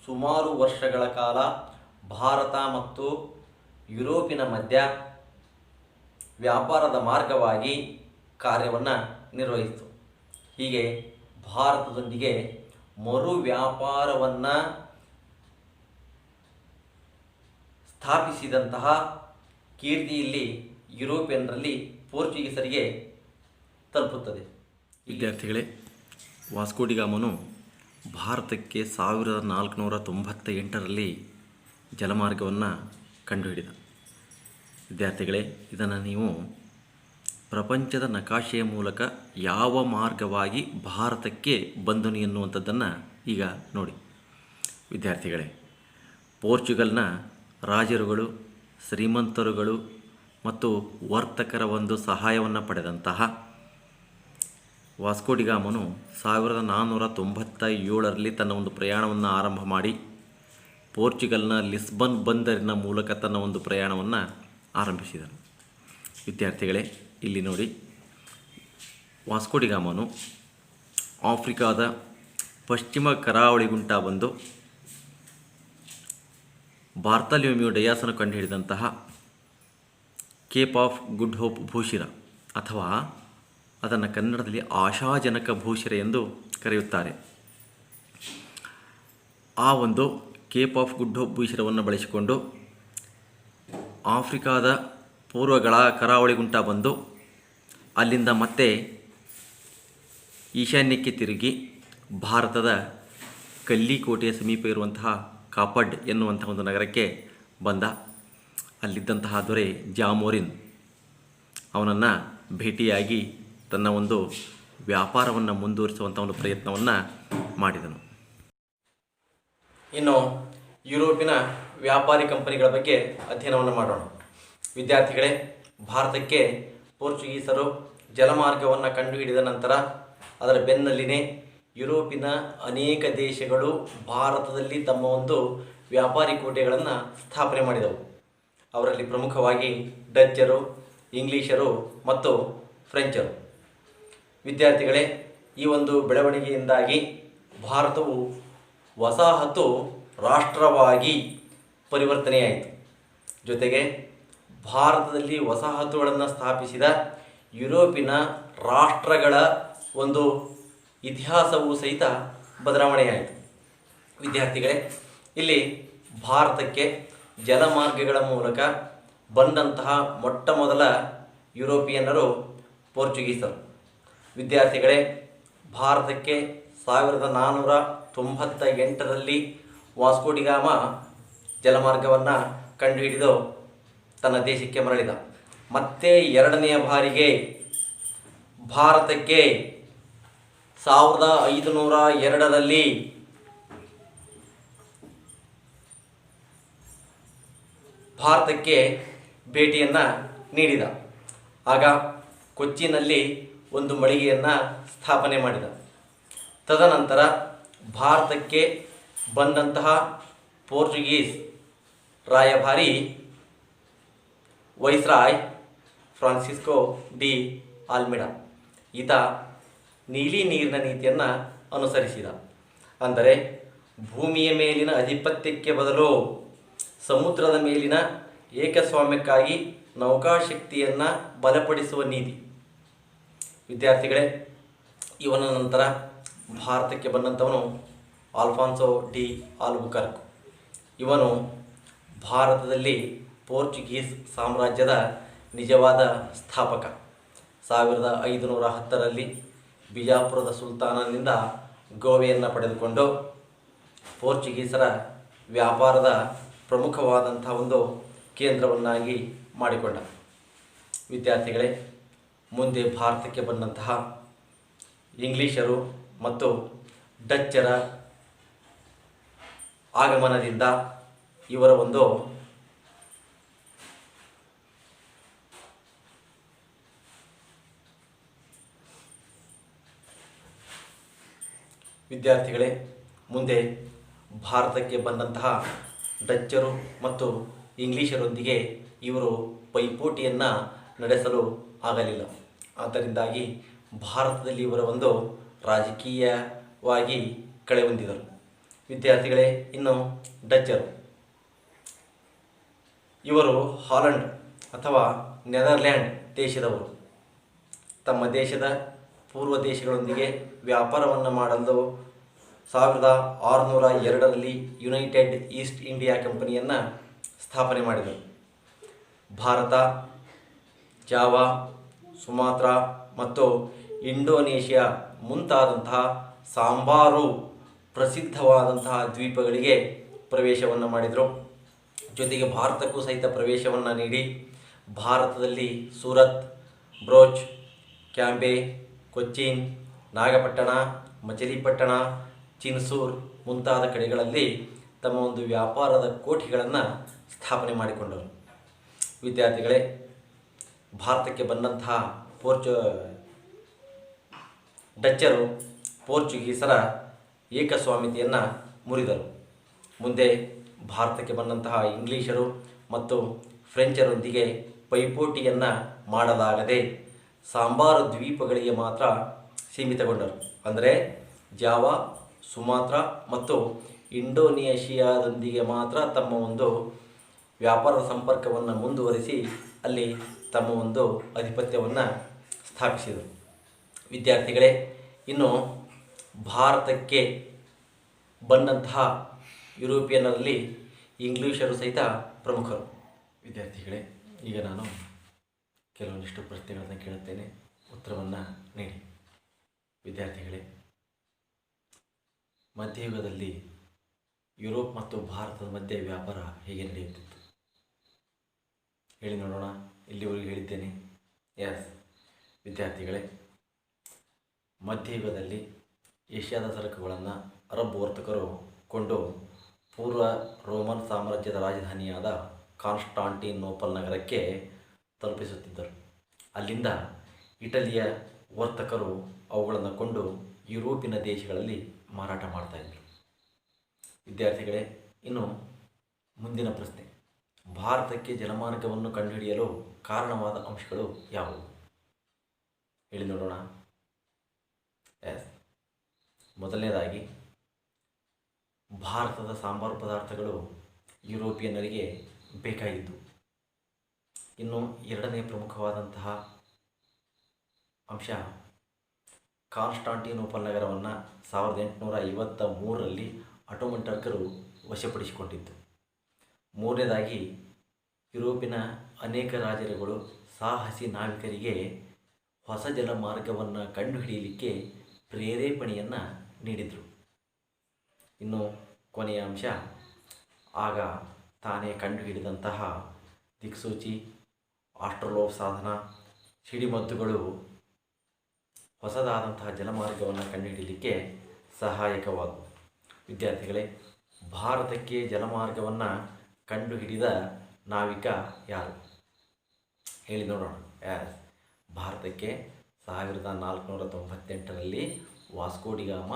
ಸುಮಾರು ವರ್ಷಗಳ ಕಾಲ ಭಾರತ ಮತ್ತು ಯುರೋಪಿನ ಮಧ್ಯ ವ್ಯಾಪಾರದ ಮಾರ್ಗವಾಗಿ ಕಾರ್ಯವನ್ನು ನಿರ್ವಹಿಸಿತು. ಹೀಗೆ ಭಾರತದೊಂದಿಗೆ ಮರು ವ್ಯಾಪಾರವನ್ನು ಸ್ಥಾಪಿಸಿದಂತಹ ಕೀರ್ತಿಯಲ್ಲಿ ಯುರೋಪಿಯನ್ನರಲ್ಲಿ ಪೋರ್ಚುಗೀಸರಿಗೆ ತಲುಪುತ್ತದೆ. ವಿದ್ಯಾರ್ಥಿಗಳೇ, ವಾಸ್ಕೋ ಡಿಗಾಮನು ಭಾರತಕ್ಕೆ 1498ರಲ್ಲಿ ಜಲಮಾರ್ಗವನ್ನು ಕಂಡುಹಿಡಿದ. ವಿದ್ಯಾರ್ಥಿಗಳೇ, ಇದನ್ನು ನೀವು ಪ್ರಪಂಚದ ನಕಾಶೆಯ ಮೂಲಕ ಯಾವ ಮಾರ್ಗವಾಗಿ ಭಾರತಕ್ಕೆ ಬಂದನು ಎನ್ನುವಂಥದ್ದನ್ನು ಈಗ ನೋಡಿ. ವಿದ್ಯಾರ್ಥಿಗಳೇ, ಪೋರ್ಚುಗಲ್ನ ರಾಜರುಗಳು, ಶ್ರೀಮಂತರುಗಳು ಮತ್ತು ವರ್ತಕರ ಒಂದು ಸಹಾಯವನ್ನು ಪಡೆದಂತಹ ವಾಸ್ಕೋ ಡಿಗಾಮನು 1497ರಲ್ಲಿ ತನ್ನ ಒಂದು ಪ್ರಯಾಣವನ್ನು ಆರಂಭ ಮಾಡಿ ಪೋರ್ಚುಗಲ್ನ ಲಿಸ್ಬನ್ ಬಂದರಿನ ಮೂಲಕ ತನ್ನ ಒಂದು ಪ್ರಯಾಣವನ್ನು ಆರಂಭಿಸಿದನು. ವಿದ್ಯಾರ್ಥಿಗಳೇ, ಇಲ್ಲಿ ನೋಡಿ, ವಾಸ್ಕೋ ಡಿಗಾಮನು ಆಫ್ರಿಕಾದ ಪಶ್ಚಿಮ ಕರಾವಳಿಗುಂಟ ಬಂದು ಬಾರ್ತಲೋಮ್ಯೋ ಡಯಾಸನು ಕಂಡುಹಿಡಿದಂತಹ ಕೇಪ್ ಆಫ್ ಗುಡ್ ಹೋಪ್ ಭೂಶಿರ, ಅಥವಾ ಅದನ್ನು ಕನ್ನಡದಲ್ಲಿ ಆಶಾಜನಕ ಭೂಶಿರ ಎಂದು ಕರೆಯುತ್ತಾರೆ. ಆ ಒಂದು ಕೇಪ್ ಆಫ್ ಗುಡ್ ಹೋಪ್ ಭೂಶಿರವನ್ನು ಬಳಸಿಕೊಂಡು ಆಫ್ರಿಕಾದ ಪೂರ್ವಗಳ ಕರಾವಳಿಗುಂಟ ಬಂದು ಅಲ್ಲಿಂದ ಮತ್ತೆ ಈಶಾನ್ಯಕ್ಕೆ ತಿರುಗಿ ಭಾರತದ ಕಲ್ಲಿಕೋಟೆಯ ಸಮೀಪ ಇರುವಂತಹ ಕಾಪಡ್ ಎನ್ನುವಂತಹ ಒಂದು ನಗರಕ್ಕೆ ಬಂದ. ಅಲ್ಲಿದ್ದಂತಹ ದೊರೆ ಜಾಮೋರಿನ್ ಅವನನ್ನು ಭೇಟಿಯಾಗಿ ತನ್ನ ಒಂದು ವ್ಯಾಪಾರವನ್ನು ಮುಂದುವರಿಸುವಂಥ ಒಂದು ಪ್ರಯತ್ನವನ್ನು ಮಾಡಿದನು. ಇನ್ನು ಯುರೋಪಿನ ವ್ಯಾಪಾರಿ ಕಂಪನಿಗಳ ಬಗ್ಗೆ ಅಧ್ಯಯನವನ್ನು ಮಾಡೋಣ. ವಿದ್ಯಾರ್ಥಿಗಳೇ, ಭಾರತಕ್ಕೆ ಪೋರ್ಚುಗೀಸರು ಜಲಮಾರ್ಗವನ್ನು ಕಂಡುಹಿಡಿದ ನಂತರ ಅದರ ಬೆನ್ನಲ್ಲಿನೇ ಯುರೋಪಿನ ಅನೇಕ ದೇಶಗಳು ಭಾರತದಲ್ಲಿ ತಮ್ಮ ಒಂದು ವ್ಯಾಪಾರಿ ಕೋಟೆಗಳನ್ನು ಸ್ಥಾಪನೆ ಮಾಡಿದವು. ಅವರಲ್ಲಿ ಪ್ರಮುಖವಾಗಿ ಡಚ್ಚರು, ಇಂಗ್ಲೀಷರು ಮತ್ತು ಫ್ರೆಂಚರು. ವಿದ್ಯಾರ್ಥಿಗಳೇ, ಈ ಒಂದು ಬೆಳವಣಿಗೆಯಿಂದಾಗಿ ಭಾರತವು ವಸಾಹತು ರಾಷ್ಟ್ರವಾಗಿ ಪರಿವರ್ತನೆಯಾಯಿತು. ಜೊತೆಗೆ ಭಾರತದಲ್ಲಿ ವಸಾಹತುಗಳನ್ನು ಸ್ಥಾಪಿಸಿದ ಯುರೋಪಿನ ರಾಷ್ಟ್ರಗಳ ಒಂದು ಇತಿಹಾಸವೂ ಸಹಿತ ಬದಲಾವಣೆಯಾಯಿತು. ವಿದ್ಯಾರ್ಥಿಗಳೇ, ಇಲ್ಲಿ ಭಾರತಕ್ಕೆ ಜಲಮಾರ್ಗಗಳ ಮೂಲಕ ಬಂದಂತಹ ಮೊಟ್ಟ ಮೊದಲ ಯುರೋಪಿಯನ್ನರು ಪೋರ್ಚುಗೀಸರು. ವಿದ್ಯಾರ್ಥಿಗಳೇ, ಭಾರತಕ್ಕೆ 1498ರಲ್ಲಿ ವಾಸ್ಕೋ ಡಿಗಾಮ ಜಲಮಾರ್ಗವನ್ನು ಕಂಡುಹಿಡಿದು ತನ್ನ ದೇಶಕ್ಕೆ ಮರಳಿದ. ಮತ್ತೆ ಎರಡನೆಯ ಬಾರಿಗೆ ಭಾರತಕ್ಕೆ 1502ರಲ್ಲಿ ಭಾರತಕ್ಕೆ ಭೇಟಿಯನ್ನು ನೀಡಿದ. ಆಗ ಕೊಚ್ಚಿನಲ್ಲಿ ಒಂದು ಮಳಿಗೆಯನ್ನು ಸ್ಥಾಪನೆ ಮಾಡಿದ. ತದನಂತರ ಭಾರತಕ್ಕೆ ಬಂದಂತಹ ಪೋರ್ಚುಗೀಸ್ ರಾಯಭಾರಿ ವೈಸ್ರಾಯ್ ಫ್ರಾನ್ಸಿಸ್ಕೋ ಡಿ ಆಲ್ಮೆಡಾ ಈತ ನೀಲಿ ನೀರಿನ ನೀತಿಯನ್ನು ಅನುಸರಿಸಿದ. ಅಂದರೆ ಭೂಮಿಯ ಮೇಲಿನ ಆಧಿಪತ್ಯಕ್ಕೆ ಬದಲು ಸಮುದ್ರದ ಮೇಲಿನ ಏಕಸ್ವಾಮ್ಯಕ್ಕಾಗಿ ನೌಕಾಶಕ್ತಿಯನ್ನು ಬಲಪಡಿಸುವ ನೀತಿ. ವಿದ್ಯಾರ್ಥಿಗಳೇ, ಇವನ ನಂತರ ಭಾರತಕ್ಕೆ ಬಂದಂಥವನು ಆಲ್ಫಾನ್ಸೋ ಡಿ ಆಲ್ಬುಕರ್ಕ್. ಇವನು ಭಾರತದಲ್ಲಿ ಪೋರ್ಚುಗೀಸ್ ಸಾಮ್ರಾಜ್ಯದ ನಿಜವಾದ ಸ್ಥಾಪಕ. 1510ರಲ್ಲಿ ಬಿಜಾಪುರದ ಸುಲ್ತಾನನಿಂದ ಗೋವೆಯನ್ನು ಪಡೆದುಕೊಂಡು ಪೋರ್ಚುಗೀಸರ ವ್ಯಾಪಾರದ ಪ್ರಮುಖವಾದಂಥ ಒಂದು ಕೇಂದ್ರವನ್ನಾಗಿ ಮಾಡಿಕೊಂಡ. ವಿದ್ಯಾರ್ಥಿಗಳೇ, ಮುಂದೆ ಭಾರತಕ್ಕೆ ಬಂದಂತಹ ಇಂಗ್ಲೀಷರು ಮತ್ತು ಡಚ್ಚರ ಆಗಮನದಿಂದ ಇವರ ಒಂದು ವಿದ್ಯಾರ್ಥಿಗಳೇ ಮುಂದೆ ಭಾರತಕ್ಕೆ ಬಂದಂತಹ ಡಚ್ಚರು ಮತ್ತು ಇಂಗ್ಲೀಷರೊಂದಿಗೆ ಇವರು ಪೈಪೋಟಿಯನ್ನು ನಡೆಸಲು ಆಗಲಿಲ್ಲ. ಆದ್ದರಿಂದಾಗಿ ಭಾರತದಲ್ಲಿ ಇವರ ಒಂದು ರಾಜಕೀಯವಾಗಿ ಕಳೆ ಹೊಂದಿದರು. ವಿದ್ಯಾರ್ಥಿಗಳೇ, ಇನ್ನು ಡಚ್ಚರು ಇವರು ಹಾಲೆಂಡ್ ಅಥವಾ ನೆದರ್ಲ್ಯಾಂಡ್ ದೇಶದವರು. ತಮ್ಮ ದೇಶದ ಪೂರ್ವ ದೇಶಗಳೊಂದಿಗೆ ವ್ಯಾಪಾರವನ್ನು ಮಾಡಲು 1602ರಲ್ಲಿ ಯುನೈಟೆಡ್ ಈಸ್ಟ್ ಇಂಡಿಯಾ ಕಂಪನಿಯನ್ನು ಸ್ಥಾಪನೆ ಮಾಡಿದರು. ಭಾರತ, ಜಾವಾ, ಸುಮಾತ್ರ ಮತ್ತು ಇಂಡೋನೇಷ್ಯಾ ಮುಂತಾದಂತಹ ಸಾಂಬಾರು ಪ್ರಸಿದ್ಧವಾದಂತಹ ದ್ವೀಪಗಳಿಗೆ ಪ್ರವೇಶವನ್ನು ಮಾಡಿದರು. ಜೊತೆಗೆ ಭಾರತಕ್ಕೂ ಸಹಿತ ಪ್ರವೇಶವನ್ನು ನೀಡಿ ಭಾರತದಲ್ಲಿ ಸೂರತ್, ಬ್ರೋಚ್, ಕ್ಯಾಂಬೆ, ಕೊಚ್ಚಿನ್, ನಾಗಪಟ್ಟಣ, ಮಚಲಿಪಟ್ಟಣ, ಚಿನ್ಸೂರ್ ಮುಂತಾದ ಕಡೆಗಳಲ್ಲಿ ತಮ್ಮ ಒಂದು ವ್ಯಾಪಾರದ ಕೋಠಿಗಳನ್ನು ಸ್ಥಾಪನೆ ಮಾಡಿಕೊಂಡರು. ವಿದ್ಯಾರ್ಥಿಗಳೇ, ಭಾರತಕ್ಕೆ ಬಂದಂತಹ ಡಚ್ಚರು ಪೋರ್ಚುಗೀಸರ ಏಕಸ್ವಾಮಿತೆಯನ್ನು ಮುರಿದರು. ಮುಂದೆ ಭಾರತಕ್ಕೆ ಬಂದಂತಹ ಇಂಗ್ಲೀಷರು ಮತ್ತು ಫ್ರೆಂಚರೊಂದಿಗೆ ಪೈಪೋಟಿಯನ್ನು ಮಾಡಲಾಗದೆ ಸಾಂಬಾರು ದ್ವೀಪಗಳಿಗೆ ಮಾತ್ರ ಸೀಮಿತಗೊಂಡರು. ಅಂದರೆ ಜಾವಾ, ಸುಮಾತ್ರ ಮತ್ತು ಇಂಡೋನೇಷಿಯಾದೊಂದಿಗೆ ಮಾತ್ರ ತಮ್ಮ ಒಂದು ವ್ಯಾಪಾರದ ಸಂಪರ್ಕವನ್ನು ಮುಂದುವರಿಸಿ ಅಲ್ಲಿ ತಮ್ಮ ಒಂದು ಆಧಿಪತ್ಯವನ್ನು ಸ್ಥಾಪಿಸಿದರು. ವಿದ್ಯಾರ್ಥಿಗಳೇ, ಇನ್ನು ಭಾರತಕ್ಕೆ ಬಂದಂತಹ ಯುರೋಪಿಯನ್ನರಲ್ಲಿ ಇಂಗ್ಲೀಷರು ಸಹಿತ ಪ್ರಮುಖರು. ವಿದ್ಯಾರ್ಥಿಗಳೇ, ಈಗ ನಾನು ಕೆಲವೊಂದಿಷ್ಟು ಪ್ರಶ್ನೆಗಳನ್ನು ಕೇಳುತ್ತೇನೆ, ಉತ್ತರವನ್ನು ನೀಡಿ. ವಿದ್ಯಾರ್ಥಿಗಳೇ, ಮಧ್ಯಯುಗದಲ್ಲಿ ಯುರೋಪ್ ಮತ್ತು ಭಾರತದ ಮಧ್ಯೆ ವ್ಯಾಪಾರ ಹೇಗೆ ನಡೆಯುತ್ತಿತ್ತು ಹೇಳಿ ನೋಡೋಣ. ಇಲ್ಲಿವರೆಗೂ ಹೇಳಿದ್ದೇನೆ. ಎಸ್ ವಿದ್ಯಾರ್ಥಿಗಳೇ, ಮಧ್ಯಯುಗದಲ್ಲಿ ಏಷ್ಯಾದ ಸರಕುಗಳನ್ನು ಅರಬ್ ವರ್ತಕರು ಕೊಂಡು ಪೂರ್ವ ರೋಮನ್ ಸಾಮ್ರಾಜ್ಯದ ರಾಜಧಾನಿಯಾದ ಕಾನ್ಸ್ಟಾಂಟಿನೋಪಲ್ ನಗರಕ್ಕೆ ತಲುಪಿಸುತ್ತಿದ್ದರು. ಅಲ್ಲಿಂದ ಇಟಲಿಯ ವರ್ತಕರು ಅವುಗಳನ್ನು ಕೊಂಡು ಯುರೋಪಿನ ದೇಶಗಳಲ್ಲಿ ಮಾರಾಟ ಮಾಡ್ತಾಯಿದ್ರು. ವಿದ್ಯಾರ್ಥಿಗಳೇ, ಇನ್ನು ಮುಂದಿನ ಪ್ರಶ್ನೆ, ಭಾರತಕ್ಕೆ ಜಲಮಾರ್ಗವನ್ನು ಕಂಡುಹಿಡಿಯಲು ಕಾರಣವಾದ ಅಂಶಗಳು ಯಾವುವು ಹೇಳಿ ನೋಡೋಣ. ಎಸ್ ಮೊದಲನೇದಾಗಿ, ಭಾರತದ ಸಾಂಬಾರು ಪದಾರ್ಥಗಳು ಯುರೋಪಿಯನ್ನರಿಗೆ ಬೇಕಾಗಿದ್ದು. ಇನ್ನು ಎರಡನೇ ಪ್ರಮುಖವಾದಂತಹ ಅಂಶ, ಕಾನ್ಸ್ಟಾಂಟಿನೋಪಲ್ ನಗರವನ್ನು 1853ರಲ್ಲಿ ಆಟೋಮನ್ ಟರ್ಕರು ವಶಪಡಿಸಿಕೊಂಡಿದ್ದು. ಮೂರನೇದಾಗಿ, ಯುರೋಪಿನ ಅನೇಕ ರಾಜರುಗಳು ಸಾಹಸಿ ನಾವಿಕರಿಗೆ ಹೊಸ ಜಲಮಾರ್ಗವನ್ನು ಕಂಡುಹಿಡಿಯಲಿಕ್ಕೆ ಪ್ರೇರೇಪಣೆಯನ್ನು ನೀಡಿದರು. ಇನ್ನು ಕೊನೆಯ ಅಂಶ, ಆಗ ತಾನೇ ಕಂಡುಹಿಡಿದಂತಹ ದಿಕ್ಸೂಚಿ, ಆಸ್ಟ್ರೋಲೋಬ್ ಸಾಧನ, ಸಿಡಿಮದ್ದುಗಳು ಹೊಸದಾದಂತಹ ಜಲಮಾರ್ಗವನ್ನು ಕಂಡುಹಿಡಿಯಲಿಕ್ಕೆ ಸಹಾಯಕವಾದವು. ವಿದ್ಯಾರ್ಥಿಗಳೇ, ಭಾರತಕ್ಕೆ ಜಲಮಾರ್ಗವನ್ನು ಕಂಡುಹಿಡಿದ ನಾವಿಕ ಯಾರು ಹೇಳಿ ನೋಡೋಣ. ಭಾರತಕ್ಕೆ 1498ರಲ್ಲಿ ವಾಸ್ಕೋ ಡಿ ಗಾಮ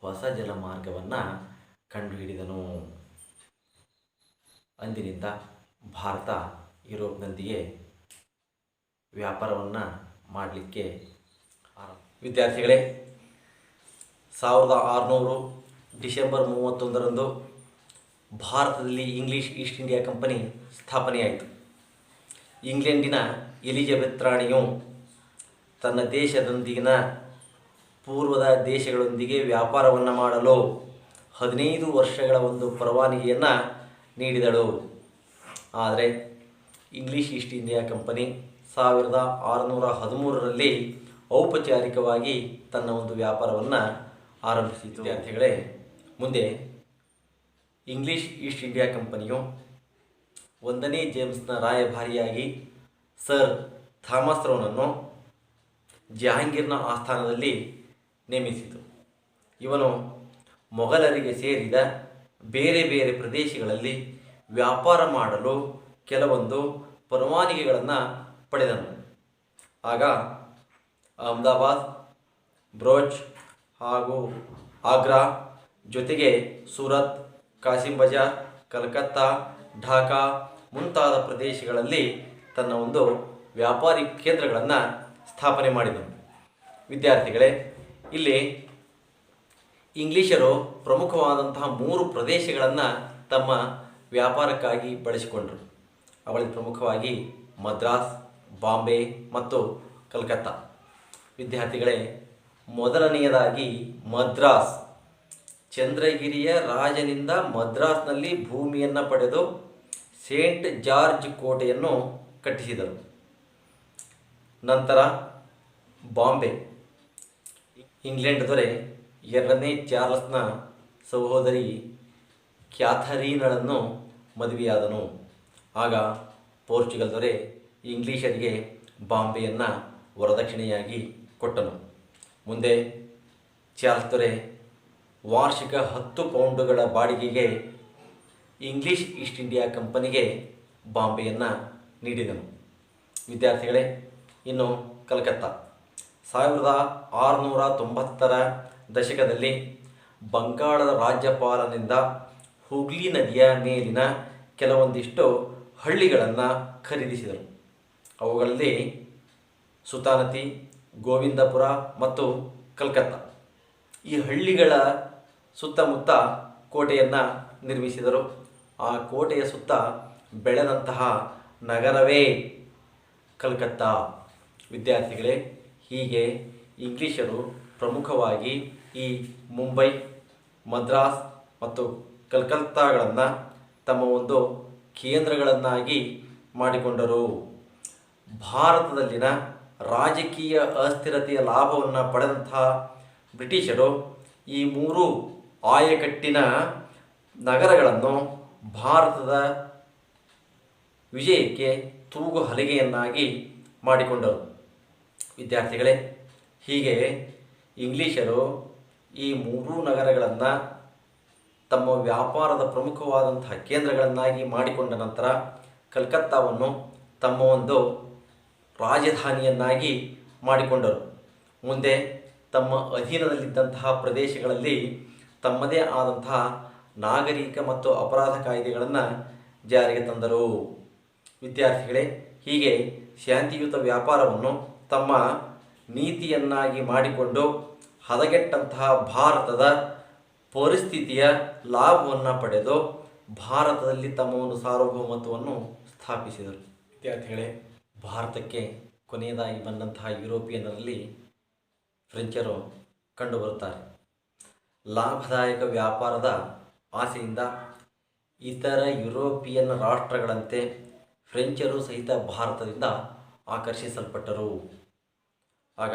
ಹೊಸ ಜಲಮಾರ್ಗವನ್ನು ಕಂಡುಹಿಡಿದನು. ಅಂದಿನಿಂದ ಭಾರತ ಯುರೋಪ್ನೊಂದಿಗೆ ವ್ಯಾಪಾರವನ್ನು ಮಾಡಲಿಕ್ಕೆ ವಿದ್ಯಾರ್ಥಿಗಳೇ, 1600 ಡಿಸೆಂಬರ್ 31ರಂದು ಭಾರತದಲ್ಲಿ ಇಂಗ್ಲೀಷ್ ಈಸ್ಟ್ ಇಂಡಿಯಾ ಕಂಪನಿ ಸ್ಥಾಪನೆಯಾಯಿತು. ಇಂಗ್ಲೆಂಡಿನ ಎಲಿಜಬೆತ್ ರಾಣಿಯು ತನ್ನ ದೇಶದೊಂದಿಗಿನ ಪೂರ್ವದ ದೇಶಗಳೊಂದಿಗೆ ವ್ಯಾಪಾರವನ್ನು ಮಾಡಲು 15 ವರ್ಷಗಳ ಒಂದು ಪರವಾನಗಿಯನ್ನು ನೀಡಿದಳು. ಆದರೆ ಇಂಗ್ಲಿಷ್ ಈಸ್ಟ್ ಇಂಡಿಯಾ ಕಂಪನಿ 1613ರಲ್ಲಿ ಔಪಚಾರಿಕವಾಗಿ ತನ್ನ ಒಂದು ವ್ಯಾಪಾರವನ್ನು ಆರಂಭಿಸಿತು. ವಿದ್ಯಾರ್ಥಿಗಳೇ, ಮುಂದೆ ಇಂಗ್ಲಿಷ್ ಈಸ್ಟ್ ಇಂಡಿಯಾ ಕಂಪನಿಯು 1ನೇ ಜೇಮ್ಸ್ನ ರಾಯಭಾರಿಯಾಗಿ ಸರ್ ಥಾಮಸ್ ರೌನನ್ನು ಜಹಾಂಗೀರ್ನ ಆಸ್ಥಾನದಲ್ಲಿ ನೇಮಿಸಿತು. ಇವನು ಮೊಘಲರಿಗೆ ಸೇರಿದ ಬೇರೆ ಬೇರೆ ಪ್ರದೇಶಗಳಲ್ಲಿ ವ್ಯಾಪಾರ ಮಾಡಲು ಕೆಲವೊಂದು ಪರವಾನಗಿಗಳನ್ನು ಪಡೆದನು. ಆಗ ಅಹಮದಾಬಾದ್, ಬ್ರೋಚ್ ಹಾಗೂ ಆಗ್ರಾ ಜೊತೆಗೆ ಸೂರತ್, ಕಾಸಿಂ ಬಜಾರ್, ಕಲ್ಕತ್ತಾ, ಢಾಕಾ ಮುಂತಾದ ಪ್ರದೇಶಗಳಲ್ಲಿ ತನ್ನ ಒಂದು ವ್ಯಾಪಾರಿ ಕೇಂದ್ರಗಳನ್ನು ಸ್ಥಾಪನೆ ಮಾಡಿದನು. ವಿದ್ಯಾರ್ಥಿಗಳೇ, ಇಲ್ಲಿ ಇಂಗ್ಲಿಷರು ಪ್ರಮುಖವಾದಂತಹ 3 ಪ್ರದೇಶಗಳನ್ನು ತಮ್ಮ ವ್ಯಾಪಾರಕ್ಕಾಗಿ ಬಳಸಿಕೊಂಡರು. ಅವರಲ್ಲಿ ಪ್ರಮುಖವಾಗಿ ಮದ್ರಾಸ್, ಬಾಂಬೆ ಮತ್ತು ಕಲ್ಕತ್ತಾ. ವಿದ್ಯಾರ್ಥಿಗಳೇ, ಮೊದಲನೆಯದಾಗಿ ಮದ್ರಾಸ್. ಚಂದ್ರಗಿರಿಯ ರಾಜನಿಂದ ಮದ್ರಾಸ್ನಲ್ಲಿ ಭೂಮಿಯನ್ನು ಪಡೆದು ಸೇಂಟ್ ಜಾರ್ಜ್ ಕೋಟೆಯನ್ನು ಕಟ್ಟಿಸಿದರು. ನಂತರ ಬಾಂಬೆ. ಇಂಗ್ಲೆಂಡ್ ದೊರೆ 2ನೇ ಚಾರ್ಲ್ಸ್ನ ಸಹೋದರಿ ಕ್ಯಾಥರೀನಳನ್ನು ಮದುವೆಯಾದನು. ಆಗ ಪೋರ್ಚುಗಲ್ ದೊರೆ ಇಂಗ್ಲಿಷರಿಗೆ ಬಾಂಬೆಯನ್ನು ವರದಕ್ಷಿಣೆಯಾಗಿ ಕೊಟ್ಟನು. ಮುಂದೆ ಚಾರ್ಲ್ಸ್ ದೊರೆ ವಾರ್ಷಿಕ 10 ಪೌಂಡುಗಳ ಬಾಡಿಗೆಗೆ ಇಂಗ್ಲಿಷ್ ಈಸ್ಟ್ ಇಂಡಿಯಾ ಕಂಪನಿಗೆ ಬಾಂಬೆಯನ್ನು ನೀಡಿದನು. ವಿದ್ಯಾರ್ಥಿಗಳೇ, ಇನ್ನು ಕಲ್ಕತ್ತಾ. 1690ರ ದಶಕದಲ್ಲಿ ಬಂಗಾಳದ ರಾಜ್ಯಪಾಲನಿಂದ ಹುಗ್ಲಿ ನದಿಯ ಮೇಲಿನ ಕೆಲವೊಂದಿಷ್ಟು ಹಳ್ಳಿಗಳನ್ನು ಖರೀದಿಸಿದರು. ಅವುಗಳಲ್ಲಿ ಸುತಾನತಿ, ಗೋವಿಂದಪುರ ಮತ್ತು ಕಲ್ಕತ್ತಾ. ಈ ಹಳ್ಳಿಗಳ ಸುತ್ತಮುತ್ತ ಕೋಟೆಯನ್ನು ನಿರ್ಮಿಸಿದರು. ಆ ಕೋಟೆಯ ಸುತ್ತ ಬೆಳೆದಂತಹ ನಗರವೇ ಕಲ್ಕತ್ತಾ. ವಿದ್ಯಾರ್ಥಿಗಳೇ, ಹೀಗೆ ಇಂಗ್ಲಿಷರು ಪ್ರಮುಖವಾಗಿ ಈ ಮುಂಬೈ, ಮದ್ರಾಸ್ ಮತ್ತು ಕಲ್ಕತ್ತಾಗಳನ್ನು ತಮ್ಮ ಒಂದು ಕೇಂದ್ರಗಳನ್ನಾಗಿ ಮಾಡಿಕೊಂಡರು. ಭಾರತದಲ್ಲಿನ ರಾಜಕೀಯ ಅಸ್ಥಿರತೆಯ ಲಾಭವನ್ನು ಪಡೆದಂತಹ ಬ್ರಿಟಿಷರು ಈ 3 ಆಯಕಟ್ಟಿನ ನಗರಗಳನ್ನು ಭಾರತದ ವಿಜಯಕ್ಕೆ ತೂಗು ಹಲಿಗೆಯನ್ನಾಗಿ ಮಾಡಿಕೊಂಡರು. ವಿದ್ಯಾರ್ಥಿಗಳೇ, ಹೀಗೆ ಇಂಗ್ಲಿಷರು ಈ 3 ನಗರಗಳನ್ನು ತಮ್ಮ ವ್ಯಾಪಾರದ ಪ್ರಮುಖವಾದಂತಹ ಕೇಂದ್ರಗಳನ್ನಾಗಿ ಮಾಡಿಕೊಂಡ ನಂತರ ಕಲ್ಕತ್ತಾವನ್ನು ತಮ್ಮ ಒಂದು ರಾಜಧಾನಿಯನ್ನಾಗಿ ಮಾಡಿಕೊಂಡರು. ಮುಂದೆ ತಮ್ಮ ಅಧೀನದಲ್ಲಿದ್ದಂತಹ ಪ್ರದೇಶಗಳಲ್ಲಿ ತಮ್ಮದೇ ಆದಂತಹ ನಾಗರಿಕ ಮತ್ತು ಅಪರಾಧ ಕಾಯ್ದೆಗಳನ್ನು ಜಾರಿಗೆ ತಂದರು. ವಿದ್ಯಾರ್ಥಿಗಳೇ, ಹೀಗೆ ಶಾಂತಿಯುತ ವ್ಯಾಪಾರವನ್ನು ತಮ್ಮ ನೀತಿಯನ್ನಾಗಿ ಮಾಡಿಕೊಂಡು ಹದಗೆಟ್ಟಂತಹ ಭಾರತದ ಪರಿಸ್ಥಿತಿಯ ಲಾಭವನ್ನು ಪಡೆದು ಭಾರತದಲ್ಲಿ ತಮ್ಮ ಒಂದು ಸಾರ್ವಭೌಮತ್ವವನ್ನು ಸ್ಥಾಪಿಸಿದರು. ವಿದ್ಯಾರ್ಥಿಗಳೇ, ಭಾರತಕ್ಕೆ ಕೊನೆಯದಾಗಿ ಬಂದಂತಹ ಯುರೋಪಿಯನ್ನರಲ್ಲಿ ಫ್ರೆಂಚರು ಕಂಡುಬರುತ್ತಾರೆ. ಲಾಭದಾಯಕ ವ್ಯಾಪಾರದ ಆಸೆಯಿಂದ ಇತರ ಯುರೋಪಿಯನ್ ರಾಷ್ಟ್ರಗಳಂತೆ ಫ್ರೆಂಚರು ಸಹಿತ ಭಾರತದಿಂದ ಆಕರ್ಷಿಸಲ್ಪಟ್ಟರು. ಆಗ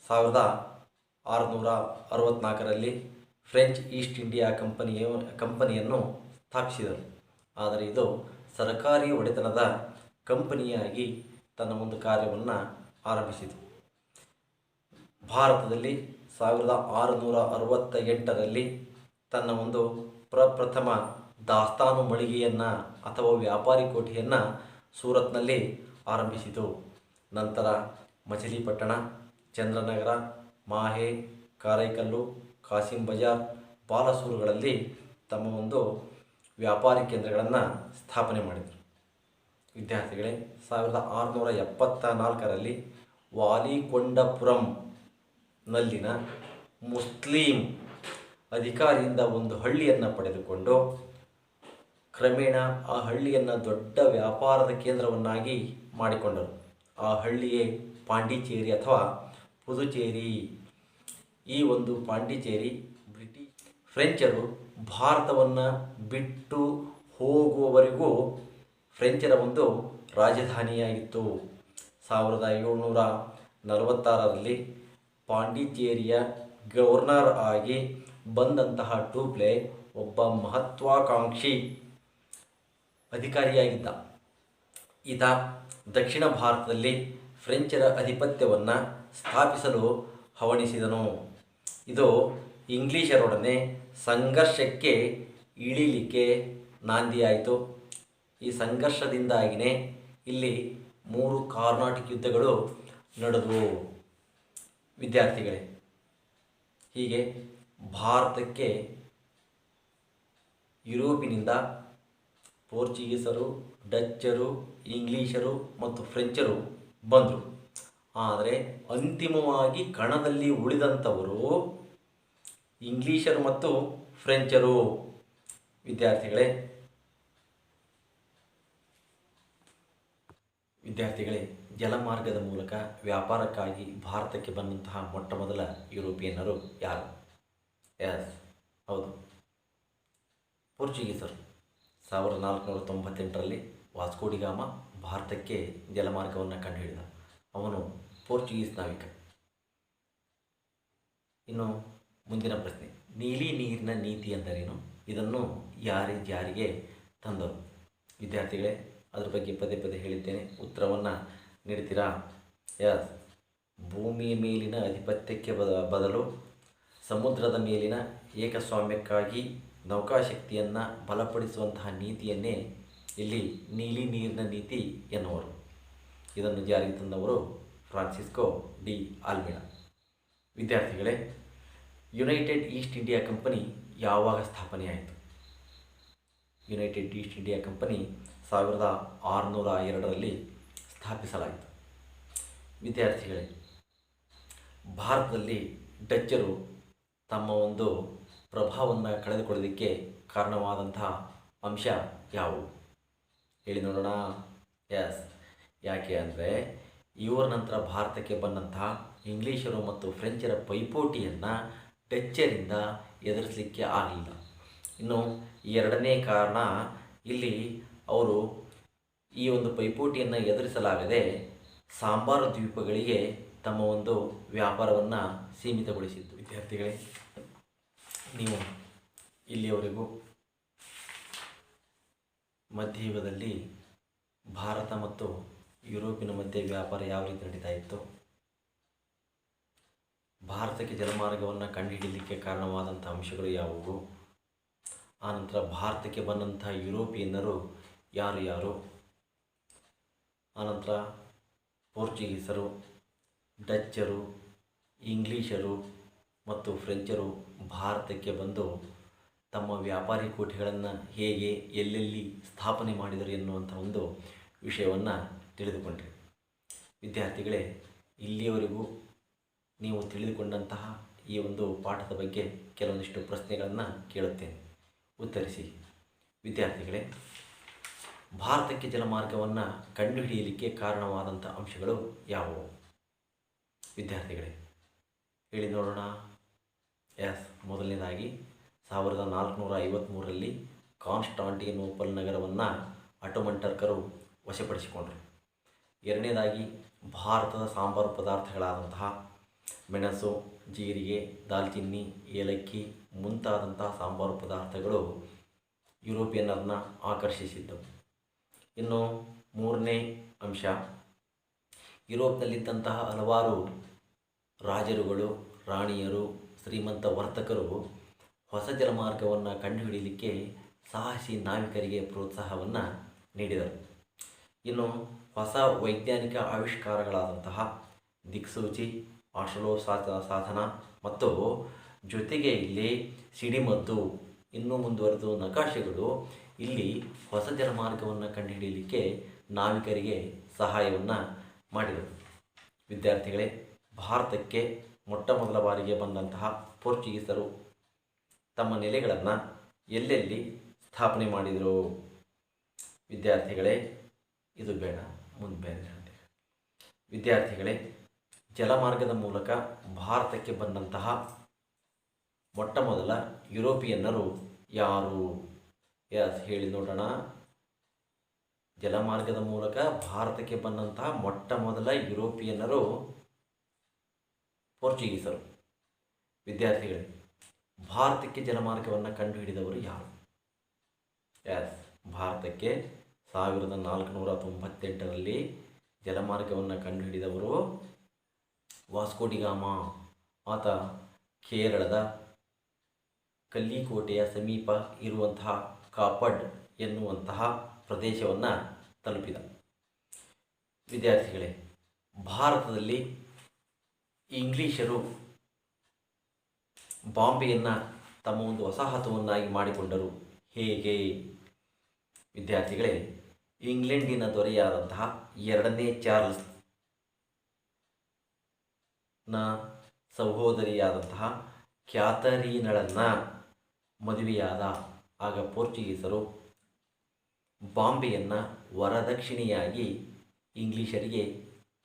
1664ರಲ್ಲಿ ಫ್ರೆಂಚ್ ಈಸ್ಟ್ ಇಂಡಿಯಾ ಕಂಪನಿಯನ್ನು ಸ್ಥಾಪಿಸಿದರು. ಆದರೆ ಇದು ಸರ್ಕಾರಿ ಒಡೆತನದ ಕಂಪನಿಯಾಗಿ ತನ್ನ ಒಂದು ಕಾರ್ಯವನ್ನು ಆರಂಭಿಸಿತು. ಭಾರತದಲ್ಲಿ 1668ರಲ್ಲಿ ತನ್ನ ಒಂದು ಪ್ರಪ್ರಥಮ ದಾಸ್ತಾನು ಮಳಿಗೆಯನ್ನು ಅಥವಾ ವ್ಯಾಪಾರಿ ಕೋಠಿಯನ್ನು ಸೂರತ್ನಲ್ಲಿ ಆರಂಭಿಸಿತು. ನಂತರ ಮಚಿಲಿಪಟ್ಟಣ, ಚಂದ್ರನಗರ, ಮಾಹೆ, ಕಾರೈಕಲ್ಲು, ಕಾಸಿಂ ಬಜಾರ್, ಬಾಲಸೂರುಗಳಲ್ಲಿ ತಮ್ಮ ಒಂದು ವ್ಯಾಪಾರಿ ಕೇಂದ್ರಗಳನ್ನು ಸ್ಥಾಪನೆ ಮಾಡಿದರು. ವಿದ್ಯಾರ್ಥಿಗಳೇ, 1674ರಲ್ಲಿ ವಾಲಿಕೊಂಡಪುರಂನಲ್ಲಿನ ಮುಸ್ಲಿಂ ಅಧಿಕಾರಿಯಿಂದ ಒಂದು ಹಳ್ಳಿಯನ್ನು ಪಡೆದುಕೊಂಡು ಕ್ರಮೇಣ ಆ ಹಳ್ಳಿಯನ್ನು ದೊಡ್ಡ ವ್ಯಾಪಾರದ ಕೇಂದ್ರವನ್ನಾಗಿ ಮಾಡಿಕೊಂಡರು. ಆ ಹಳ್ಳಿಯೇ ಪಾಂಡಿಚೇರಿ ಅಥವಾ ಪುದುಚೇರಿ. ಈ ಒಂದು ಪಾಂಡಿಚೇರಿ ಫ್ರೆಂಚರು ಭಾರತವನ್ನು ಬಿಟ್ಟು ಹೋಗುವವರೆಗೂ ಫ್ರೆಂಚರ ಒಂದು ರಾಜಧಾನಿಯಾಗಿತ್ತು. 1746ರಲ್ಲಿ ಪಾಂಡಿಚೇರಿಯ ಗವರ್ನರ್ ಆಗಿ ಬಂದಂತಹ ಟೂಪ್ಲೆ ಒಬ್ಬ ಮಹತ್ವಾಕಾಂಕ್ಷಿ ಅಧಿಕಾರಿಯಾಗಿದ್ದ. ಈತ ದಕ್ಷಿಣ ಭಾರತದಲ್ಲಿ ಫ್ರೆಂಚರ ಅಧಿಪತ್ಯವನ್ನು ಸ್ಥಾಪಿಸಲು ಹವಣಿಸಿದನು. ಇದು ಇಂಗ್ಲಿಷರೊಡನೆ ಸಂಘರ್ಷಕ್ಕೆ ಇಳಿಲಿಕ್ಕೆ ನಾಂದಿಯಾಯಿತು. ಈ ಸಂಘರ್ಷದಿಂದಾಗಿಯೇ ಇಲ್ಲಿ 3 ಕಾರ್ನಾಟಿಕ್ ಯುದ್ಧಗಳು ನಡೆದವು ವಿದ್ಯಾರ್ಥಿಗಳೇ. ಹೀಗೆ ಭಾರತಕ್ಕೆ ಯುರೋಪಿನಿಂದ ಪೋರ್ಚುಗೀಸರು, ಡಚ್ಚರು, ಇಂಗ್ಲೀಷರು ಮತ್ತು ಫ್ರೆಂಚರು ಬಂದರು. ಆದರೆ ಅಂತಿಮವಾಗಿ ಕಣದಲ್ಲಿ ಉಳಿದಂಥವರು ಇಂಗ್ಲೀಷರು ಮತ್ತು ಫ್ರೆಂಚರು. ವಿದ್ಯಾರ್ಥಿಗಳೇ ಜಲಮಾರ್ಗದ ಮೂಲಕ ವ್ಯಾಪಾರಕ್ಕಾಗಿ ಭಾರತಕ್ಕೆ ಬಂದಂತಹ ಮೊಟ್ಟ ಮೊದಲ ಯುರೋಪಿಯನ್ನರು ಯಾರು? ಹೌದು, ಪೋರ್ಚುಗೀಸರು. 1498ರಲ್ಲಿ ವಾಸ್ಕೋಡಿಗಾಮ ಭಾರತಕ್ಕೆ ಜಲಮಾರ್ಗವನ್ನು ಕಂಡುಹಿಡಿದ. ಅವನು ಪೋರ್ಚುಗೀಸ್ ನಾವಿಕ. ಇನ್ನು ಮುಂದಿನ ಪ್ರಶ್ನೆ, ನೀಲಿ ನೀರಿನ ನೀತಿ ಎಂದರೇನು? ಇದನ್ನು ಯಾರೇ ಜಾರಿಗೆ ತಂದರು? ವಿದ್ಯಾರ್ಥಿಗಳೇ ಅದ್ರ ಬಗ್ಗೆ ಪದೇ ಪದೇ ಹೇಳಿದ್ದೇನೆ, ಉತ್ತರವನ್ನು ನೀಡ್ತೀರಾ? ಭೂಮಿಯ ಮೇಲಿನ ಆಧಿಪತ್ಯಕ್ಕೆ ಬದಲು ಸಮುದ್ರದ ಮೇಲಿನ ಏಕಸ್ವಾಮ್ಯಕ್ಕಾಗಿ ನೌಕಾಶಕ್ತಿಯನ್ನು ಬಲಪಡಿಸುವಂತಹ ನೀತಿಯನ್ನೇ ಇಲ್ಲಿ ನೀಲಿ ನೀರಿನ ನೀತಿ ಎನ್ನುವರು. ಇದನ್ನು ಜಾರಿಗೆ ತಂದವರು ಫ್ರಾನ್ಸಿಸ್ಕೋ ಡಿ ಆಲ್ಮಿಡಾ. ವಿದ್ಯಾರ್ಥಿಗಳೇ ಯುನೈಟೆಡ್ ಈಸ್ಟ್ ಇಂಡಿಯಾ ಕಂಪನಿ ಯಾವಾಗ ಸ್ಥಾಪನೆಯಾಯಿತು? ಯುನೈಟೆಡ್ ಈಸ್ಟ್ ಇಂಡಿಯಾ ಕಂಪನಿ 1602ರಲ್ಲಿ ಸ್ಥಾಪಿಸಲಾಯಿತು. ವಿದ್ಯಾರ್ಥಿಗಳೇ ಭಾರತದಲ್ಲಿ ಡಚ್ಚರು ತಮ್ಮ ಒಂದು ಪ್ರಭಾವವನ್ನು ಕಳೆದುಕೊಳ್ಳೋದಕ್ಕೆ ಕಾರಣವಾದಂತಹ ಅಂಶ ಯಾವುವು ಹೇಳಿ ನೋಡೋಣ? ಯಾಕೆ ಅಂದರೆ ಇವರ ನಂತರ ಭಾರತಕ್ಕೆ ಬಂದಂತಹ ಇಂಗ್ಲೀಷರು ಮತ್ತು ಫ್ರೆಂಚರ ಪೈಪೋಟಿಯನ್ನು ಡಚ್ಚರಿಂದ ಎದುರಿಸಲಿಕ್ಕೆ ಆಗಲಿಲ್ಲ. ಇನ್ನು ಎರಡನೇ ಕಾರಣ, ಇಲ್ಲಿ ಅವರು ಈ ಒಂದು ಪೈಪೋಟಿಯನ್ನು ಎದುರಿಸಲಾಗದೆ ಸಾಂಬಾರು ದ್ವೀಪಗಳಿಗೆ ತಮ್ಮ ಒಂದು ವ್ಯಾಪಾರವನ್ನು ಸೀಮಿತಗೊಳಿಸಿದ್ದು. ವಿದ್ಯಾರ್ಥಿಗಳೇ ನೀವು ಇಲ್ಲಿಯವರೆಗೂ ಮಧ್ಯಯುಗದಲ್ಲಿ ಭಾರತ ಮತ್ತು ಯುರೋಪಿನ ಮಧ್ಯೆ ವ್ಯಾಪಾರ ಯಾವ ರೀತಿ ನಡೀತಾ ಇತ್ತು, ಭಾರತಕ್ಕೆ ಜಲಮಾರ್ಗವನ್ನು ಕಂಡುಹಿಡಿಯಲಿಕ್ಕೆ ಕಾರಣವಾದಂಥ ಅಂಶಗಳು ಯಾವುವು, ಆನಂತರ ಭಾರತಕ್ಕೆ ಬಂದಂಥ ಯುರೋಪಿಯನ್ನರು ಯಾರು, ಆನಂತರ ಪೋರ್ಚುಗೀಸರು, ಡಚ್ಚರು, ಇಂಗ್ಲೀಷರು ಮತ್ತು ಫ್ರೆಂಚರು ಭಾರತಕ್ಕೆ ಬಂದು ತಮ್ಮ ವ್ಯಾಪಾರಿ ಕೋಠಿಗಳನ್ನು ಹೇಗೆ ಎಲ್ಲೆಲ್ಲಿ ಸ್ಥಾಪನೆ ಮಾಡಿದರು ಎನ್ನುವಂಥ ಒಂದು ವಿಷಯವನ್ನು ತಿಳಿದುಕೊಂಡ್ರಿ. ವಿದ್ಯಾರ್ಥಿಗಳೇ ಇಲ್ಲಿಯವರೆಗೂ ನೀವು ತಿಳಿದುಕೊಂಡಂತಹ ಈ ಒಂದು ಪಾಠದ ಬಗ್ಗೆ ಕೆಲವೊಂದಿಷ್ಟು ಪ್ರಶ್ನೆಗಳನ್ನು ಕೇಳುತ್ತೇನೆ, ಉತ್ತರಿಸಿ. ವಿದ್ಯಾರ್ಥಿಗಳೇ ಭಾರತಕ್ಕೆ ಜಲಮಾರ್ಗವನ್ನು ಕಂಡುಹಿಡಿಯಲಿಕ್ಕೆ ಕಾರಣವಾದಂಥ ಅಂಶಗಳು ಯಾವುವು? ವಿದ್ಯಾರ್ಥಿಗಳೇ ಹೇಳಿ ನೋಡೋಣ. ಮೊದಲನೇದಾಗಿ 1453ರಲ್ಲಿ ಕಾನ್ಸ್ಟಾಂಟಿನೋಪಲ್ ನಗರವನ್ನು ಆಟೋಮನ್ ಟರ್ಕರು ವಶಪಡಿಸಿಕೊಂಡರು. ಎರಡನೇದಾಗಿ ಭಾರತದ ಸಾಂಬಾರು ಪದಾರ್ಥಗಳಾದಂತಹ ಮೆಣಸು, ಜೀರಿಗೆ, ದಾಲ್ಚಿನ್ನಿ, ಏಲಕ್ಕಿ ಮುಂತಾದಂತಹ ಸಾಂಬಾರು ಪದಾರ್ಥಗಳು ಯುರೋಪಿಯನ್ನರನ್ನು ಆಕರ್ಷಿಸಿದ್ದವು. ಇನ್ನು ಮೂರನೇ ಅಂಶ, ಯುರೋಪ್ನಲ್ಲಿದ್ದಂತಹ ಹಲವಾರು ರಾಜರುಗಳು, ರಾಣಿಯರು, ಶ್ರೀಮಂತ ವರ್ತಕರು ಹೊಸ ಜಲಮಾರ್ಗವನ್ನು ಕಂಡುಹಿಡಿಯಲಿಕ್ಕೆ ಸಾಹಸಿ ನಾವಿಕರಿಗೆ ಪ್ರೋತ್ಸಾಹವನ್ನು ನೀಡಿದರು. ಇನ್ನು ಹೊಸ ವೈಜ್ಞಾನಿಕ ಆವಿಷ್ಕಾರಗಳಾದಂತಹ ದಿಕ್ಸೂಚಿ, ಆಶಲೋ ಸಾಧನ ಮತ್ತು ಜೊತೆಗೆ ಇಲ್ಲಿ ಸಿಡಿಮದ್ದು, ಇನ್ನೂ ಮುಂದುವರೆದು ನಕಾಶೆಗಳು ಇಲ್ಲಿ ಹೊಸ ಜಲಮಾರ್ಗವನ್ನು ಕಂಡುಹಿಡಿಯಲಿಕ್ಕೆ ನಾವಿಕರಿಗೆ ಸಹಾಯವನ್ನು ಮಾಡಿದರು. ವಿದ್ಯಾರ್ಥಿಗಳೇ ಭಾರತಕ್ಕೆ ಮೊಟ್ಟ ಮೊದಲ ಬಾರಿಗೆ ಬಂದಂತಹ ಪೋರ್ಚುಗೀಸರು ತಮ್ಮ ನೆಲೆಗಳನ್ನು ಎಲ್ಲೆಲ್ಲಿ ಸ್ಥಾಪನೆ ಮಾಡಿದರು? ವಿದ್ಯಾರ್ಥಿಗಳೇ ಇದು ಬೇಡ, ಮುಂದೆ ಬೇರೆ. ವಿದ್ಯಾರ್ಥಿಗಳೇ ಜಲಮಾರ್ಗದ ಮೂಲಕ ಭಾರತಕ್ಕೆ ಬಂದಂತಹ ಮೊಟ್ಟ ಮೊದಲ ಯುರೋಪಿಯನ್ನರು ಯಾರು? ಹೇಳಿ ನೋಡೋಣ. ಜಲಮಾರ್ಗದ ಮೂಲಕ ಭಾರತಕ್ಕೆ ಬಂದಂತಹ ಮೊಟ್ಟ ಮೊದಲ ಯುರೋಪಿಯನ್ನರು ಪೋರ್ಚುಗೀಸರು. ವಿದ್ಯಾರ್ಥಿಗಳೇ, ಭಾರತಕ್ಕೆ ಜಲಮಾರ್ಗವನ್ನು ಕಂಡುಹಿಡಿದವರು ಯಾರು? ಎಸ್, ಭಾರತಕ್ಕೆ 1498ರಲ್ಲಿ ಜಲಮಾರ್ಗವನ್ನು ಕಂಡುಹಿಡಿದವರು ವಾಸ್ಕೋ ಡಿ ಗಾಮ. ಆತ ಕೇರಳದ ಕಲ್ಲಿಕೋಟೆಯ ಸಮೀಪ ಇರುವಂತಹ ಕಾಪಡ್ ಎನ್ನುವಂತಹ ಪ್ರದೇಶವನ್ನು ತಲುಪಿದ. ವಿದ್ಯಾರ್ಥಿಗಳೇ, ಭಾರತದಲ್ಲಿ ಇಂಗ್ಲಿಷರು ಬಾಂಬೆಯನ್ನು ತಮ್ಮ ಒಂದು ವಸಾಹತುವನ್ನಾಗಿ ಮಾಡಿಕೊಂಡರು. ಹೇಗೆ? ವಿದ್ಯಾರ್ಥಿಗಳೇ, ಇಂಗ್ಲೆಂಡಿನ ದೊರೆಯಾದಂತಹ 2ನೇ ಚಾರ್ಲ್ಸ್ ನ ಸಹೋದರಿಯಾದಂತಹ ಕ್ಯಾಥರೀನಳನ್ನು ಮದುವೆಯಾದ. ಆಗ ಪೋರ್ಚುಗೀಸರು ಬಾಂಬೆಯನ್ನು ವರದಕ್ಷಿಣೆಯಾಗಿ ಇಂಗ್ಲಿಷರಿಗೆ